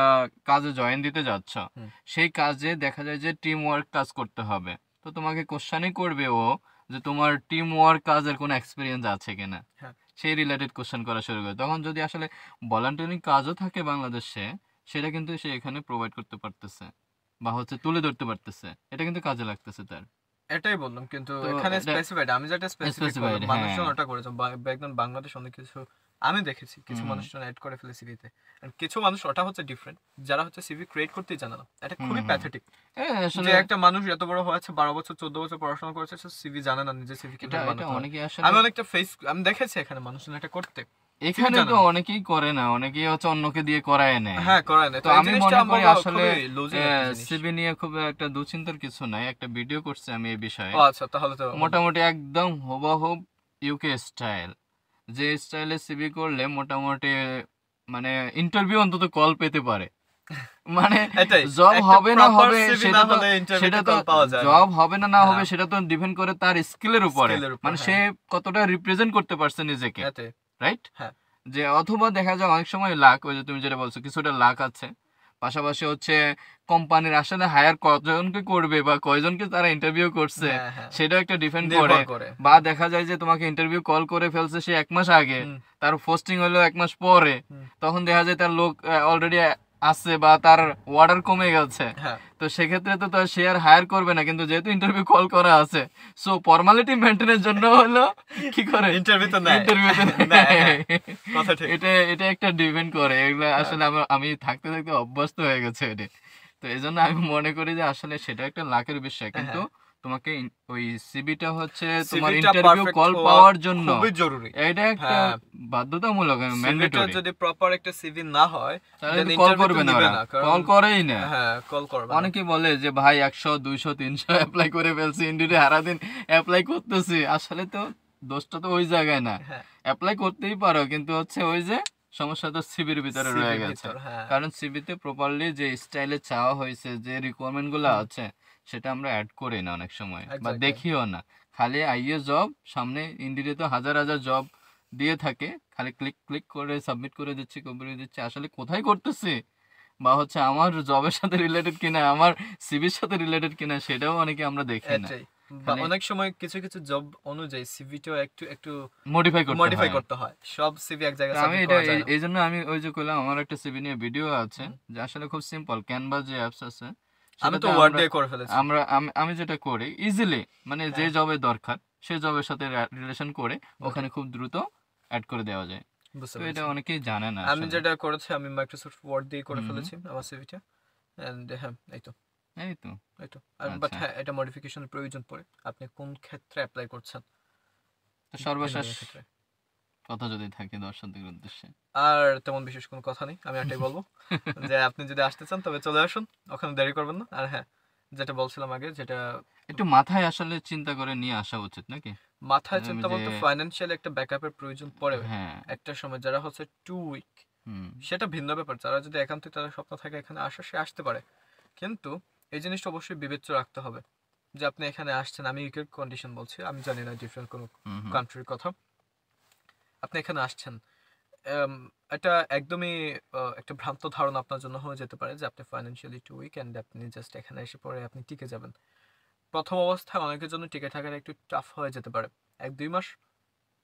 কাজে জয়েন দিতে যাচ্ছ, হুম, সেই কাজে দেখা যায় যে টিম ওয়ার্ক কাজ করতে হবে, তো তোমাকে কোশ্চেনই করবে ও যে তোমার টিম ওয়ার্ক কাজের কোনো এক্সপিরিয়েন্স আছে কিনা, হ্যাঁ, সেই রিলেটেড কোশ্চেন করা শুরু করে। তখন যদি আসলে ভলান্টিয়ারিং কাজও থাকে বাংলাদেশে, সেটা কিন্তু সে এখানে প্রোভাইড করতে পারতেছে বা হচ্ছে তুলে ধরতে পারতেছে, এটা কিন্তু কাজে লাগতেছে তার। এটাই বললাম, কিন্তু তো এখানে এটা স্পেসিফাইড, আমি যেটা স্পেসিফিক স্পেসিফাইড, বললাম, হ্যাঁ। মানুষজন ওটা করেছে। একদম বাংলাদেশ অনেক কিছু আমি দেখেছি, কিছু হুম মানুষজন অ্যাড করে ফেলে সিভিতে। কিছু মানুষ ওটা হচ্ছে ডিফারেন্ট, যারা হচ্ছে সিভি ক্রিয়েট করতেই জানে না। এটা হুম খুবই হুম প্যাথেটিক আসলে যে একটা মানুষ এত বড় হয়েছে, 12 বছর 14 বছর পড়াশোনা করেছে, সে সিভি জানে না, নিজে সিভি এটা কিভাবে এটা বানাতে হয়। অনেকে আসলে আমি অনেকটা ফেস আমি দেখেছি এখানে মানুষজন এটা করতে, সিভি এখানে জানে তো না। অনেকেই করে না, অনেকেই হচ্ছে অন্যকে দিয়ে করায় নেয়। হ্যাঁ, করায় না। তো তো এই আমি জিনিসটা মনে আমি করি বলবো আসলে খুবই লুজিং একটা জিনিস। সিবি নিয়ে খুব একটা দুশ্চিন্তার কিছু নাই, একটা ভিডিও করছি আমি এই বিষয়ে, ও আচ্ছা, তাহলে তো মোটামুটি একদম হুবহুব ইউকে স্টাইল, যে স্টাইলে সিবি করলে মোটামুটি মানে ইন্টারভিউ অন্তত কল পেতে পারে। মানে এটাই, জব একটা হবে না প্রপার হবে সিভি সেটা না তো হলে সেটা ইন্টারভিউতে তো কল পাওয়া যায় না। জব হবে না না হবে হ্যাঁ, সেটা তো ডিপেন্ড করে তার স্কিলের উপরে, স্কিলের উপর, মানে সে হ্যাঁ, কতটা রিপ্রেজেন্ট করতে পারছে নিজেকে, এটাই, রাইট? হ্যাঁ, যে অথবা দেখা যায় অনেক সময় লাক, ওই যে তুমি যেটা বলছো কিছুটা লাক আছে, পাশাপাশি হচ্ছে কোম্পানির আসলে হায়ার কতজনকে করবে বা কয়জনকে তারা ইন্টারভিউ করছে হ্যাঁ, হ্যাঁ, সেটাও একটা ডিপেন্ড করে। নির্ভর করে। বা দেখা যায় যে তোমাকে ইন্টারভিউ কল করে ফেলছে সে 1 মাস আগে, হুম, তার পোস্টিং হলো 1 মাস পরে, হুম, তখন দেখা যায় তার লোক অলরেডি আছে বা তার অর্ডার কমে গেছে, হ্যাঁ, তো সেক্ষেত্রে তো তার শেয়ার হায়ার করবে না, কিন্তু যেহেতু ইন্টারভিউ কল করা আছে, সো ফর্মালিটি মেনটেনের জন্য হলো কি করে ইন্টারভিউতে নেয়। ইন্টারভিউতে নেয়, হ্যাঁ, কথা ঠিক। এটা এটা একটা ডিপেন্ড করে, এগুলো হ্যাঁ, আসলে আমি থাকতে থাকতে অভ্যস্ত হয়ে গেছে এটা। তো এই জন্য আমি মনে করি যে আসলে সেটা একটা লাকের বিষয়, কিন্তু হ্যাঁ, তোমাকে ওই সিবিটা হচ্ছে তোমার সিভিটা ইন্টারভিউ পারফেক্ট কল হওয়া পাওয়ার জন্য খুবই জরুরি। এটা একটা হ্যাঁ, বাধ্যতামূলক, সিভিটা ম্যান্ডেটরি, যদি প্রপার একটা সিভি না হয়, তাহলে দেন কল ইন্টারভিউ তো করবে না, নিবে ওরা না, কল কারণ করেই না। হ্যাঁ, কল করবে না। অনেকে বলে যে ভাই 100 200 300 অ্যাপ্লাই করে ফেলছি, ইন্ডিতে সারাদিন অ্যাপ্লাই করতেছি, আসলে তো দোষটা তো ওই জায়গায় না, হ্যাঁ, অ্যাপ্লাই করতেই পারো, কিন্তু হচ্ছে ওই যে সমস্যা তো সিবির ভিতরে রয়ে সিভির গেছে, ভিতর, হ্যাঁ, কারণ সিবিতে প্রপারলি যে স্টাইলে চাওয়া হয়েছে, যে রিকোয়ারমেন্ট গুলো হুম, আছে, সেটা আমরা অ্যাড করি না অনেক সময়, বা এক্স্যাক্টলি, দেখিও না। খালি আইএ জব সামনে, ইন্ডিতে তো হাজার হাজার জব দিয়ে থাকে, খালি ক্লিক ক্লিক করে সাবমিট করে দিচ্ছি, করে দিচ্ছি, আসলে কোথায় করতেছি বা হচ্ছে আমার জবের সাথে রিলেটেড কিনা, আমার সিভির সাথে রিলেটেড কিনা, সেটাও অনেকে আমরা দেখি না, এটাই। বা খালি অনেক সময় কিছু কিছু জব অনুযায়ী সিভিটাও একটু একটু মডিফাই করতে মডিফাই হয়। করতে হয়, সব সিভি এক তো জায়গায় আমি সাবমিট এটা করা যায় না। এই জন্য আমি ওই যে কইলাম আমার একটা সিভি নিয়ে ভিডিও আছে, হুম, যে আসলে খুব সিম্পল, ক্যানভা যে অ্যাপস আছে আমি তো সেটাতে ওয়ার্ড আমরা দিয়ে করে ফেলেছি। আমরা আমি আমি যেটা করি ইজিলি, মানে যে হ্যাঁ, জবে দরকার সেই জবের সাথে রিলেশন করে ওকে, ওখানে খুব দ্রুত অ্যাড করে দেওয়া যায়। বুঝতে তো এটা পেরেছি। অনেকেই জানে না আমি আসলে। যেটা করেছি, আমি মাইক্রোসফট ওয়ার্ড দিয়ে করে হুম হুম ফেলেছি আমার সিভিটা। এন্ড হ্যাঁ, এই তো, এই তো এই তো। বাট আচ্ছা। হ্যাঁ, এটা মডিফিকেশনের প্রয়োজন পড়ে, আপনি কোন ক্ষেত্রে অ্যাপ্লাই করছেন, তো ভিন্ন সর্বশেষ ভিন্ন ক্ষেত্রে। কথা যদি থাকে দর্শকদের উদ্দেশ্যে। আর তেমন বিশেষ কোনো কথা নেই, আমি এটাই বলবো যে আপনি যদি আসতে চান তবে চলে আসুন, ওখানে দেরি করবেন না। আর হ্যাঁ, যেটা বলছিলাম আগে, যেটা একটু মাথায় আসলে চিন্তা করে নিয়ে আসা উচিত নাকি? মাথায় আমি চিন্তা যে বলতে ফাইন্যান্সিয়ালি একটা ব্যাকআপের প্রয়োজন পড়ে হ্যাঁ একটা সময়, যারা হচ্ছে 2 উইক, হুম সেটা ভিন্ন ব্যাপার। যারা যদি একান্তই তাদের স্বপ্ন থাকে এখানে আসা, সে আসতে পারে। কিন্তু এই জিনিসটা অবশ্যই বিবেচ্য রাখতে হবে যে আপনি এখানে আসছেন। আমি ইউকের কন্ডিশন বলছি, আমি জানি না ডিফারেন্ট কোনো হুম হুম কান্ট্রির কথা। আপনি এখানে আসছেন, এম, এটা একদমই একটা ভ্রান্ত ধারণা আপনার জন্য হয়ে যেতে পারে যে আপনি ফাইন্যান্সিয়ালি 2 উইক অ্যান্ড আপনি জাস্ট এখানে এসে পরে আপনি টিকে যাবেন। প্রথম অবস্থায় অনেকের জন্য টিকে থাকাটা একটু টাফ হয়ে যেতে পারে, 1-2 মাস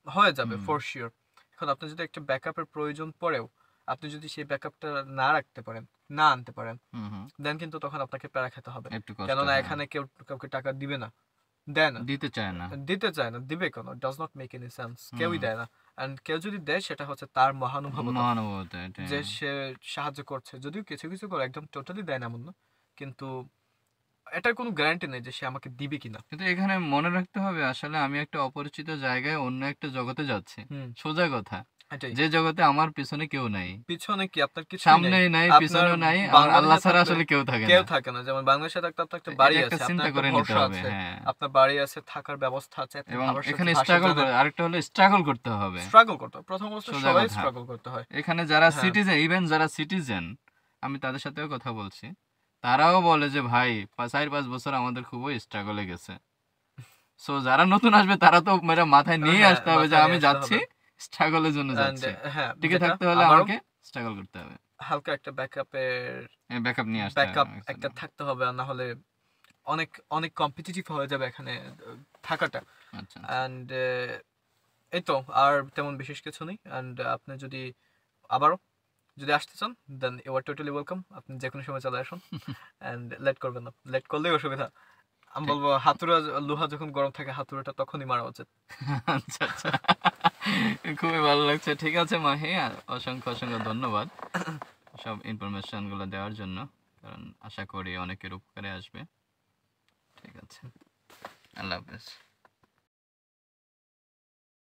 হয়ে যাবে হুম ফর শিওর। এখন আপনি যদি একটা ব্যাকআপের প্রয়োজন পড়েও আপনি যদি সেই ব্যাকআপটা না রাখতে পারেন, না আনতে পারেন, হুম হুম দেন কিন্তু তখন আপনাকে প্যারা খেতে হবে। একটু কষ্ট, কেননা হ্যাঁ। এখানে কেউ কাউকে টাকা দিবে না, দেয় না, দিতে চায় না। দিতে চায় না, দিবে কেন? Does not make any sense. কেউই হুম দেয় না। অ্যান্ড কেউ যদি দেয় সেটা হচ্ছে তার মহানুভবতা, মহানুভবতা এটা। যে সে সাহায্য করছে। যদিও কিছু কিছু করে একদম টোটালি দেয় না এমন না, কিন্তু এটার কোনো গ্যারান্টি নেই যে সে আমাকে দিবে কিনা। কিন্তু এখানে মনে রাখতে হবে আসলে আমি একটা অপরিচিত জায়গায় অন্য একটা জগতে যাচ্ছি, হুম, সোজা কথা, এটাই। যে জগতে আমার পিছনে কেউ নাই, পিছনে কি আপনার কিছুই নাই। সামনেই নাই, আপনার পিছনেও নাই, আমার আল্লাহ বাংলাদেশে ছাড়া থাকলে আসলে কেউ থাকে কেউ না। থাকে না। যেমন বাংলাদেশে থাকতে আপনার একটা তো বাড়ি এটা একটা আছে, আপনার চিন্তা একটা করে নিতে ভরসা হবে, আছে, হ্যাঁ। আপনার বাড়ি আছে, থাকার ব্যবস্থা আছে, আপনি এবং ভাবার সাথে এখানে ভাষা স্ট্রাগল জানেন। করে, আরেকটা হলো স্ট্রাগল করতে হবে, স্ট্রাগল করতে হয়। প্রথম অবস্থায় সোজা সবাই কথা। স্ট্রাগল করতে হয়। এখানে যারা হ্যাঁ, সিটিজেন, ইভেন যারা সিটিজেন, আমি তাদের সাথেও কথা বলছি, তারাও বলে যে ভাই 4-5 বছর আমাদের খুবই স্ট্রাগলে গেছে। সো যারা নতুন আসবে তারা তো মেরা মাথায় নিয়ে হ্যাঁ, আসতে হবে যে মাথায় নিয়ে আমি আসতে যাচ্ছি হবে। স্ট্রাগলের জন্য অ্যান্ড যাচ্ছি, হ্যাঁ, টিকে যেটা থাকতে হলে আবারও আমাকে স্ট্রাগল করতে হবে, হালকা একটা ব্যাকআপের ব্যাকআপ নিয়ে আসতে হবে ব্যাকআপ আমার একটা জন্য। থাকতে হবে, আর না হলে অনেক অনেক কম্পিটিটিভ হয়ে যাবে এখানে থাকাটা। আচ্ছা আচ্ছা। অ্যান্ড এই তো, আর তেমন বিশেষ কিছু নেই। অ্যান্ড আপনি যদি আবারও যদি আসতে চান, then you are totally welcome. আপনি যে কোনো সময় চলে আসুন। অ্যান্ড লেট করবেন না, লেট করলেই অসুবিধা। আমি ঠিক। বলবো হাতুড়া, লোহা যখন গরম থাকে হাতুড়াটা তখনই মারা উচিত। আচ্ছা আচ্ছা, খুবই ভালো লাগছে। ঠিক আছে মাহি, অসংখ্য অসংখ্য ধন্যবাদ সব ইনফরমেশন গুলো দেওয়ার জন্য, কারণ আশা করি অনেকের উপকারে আসবে। ঠিক আছে, আল্লাহ হাফেজ।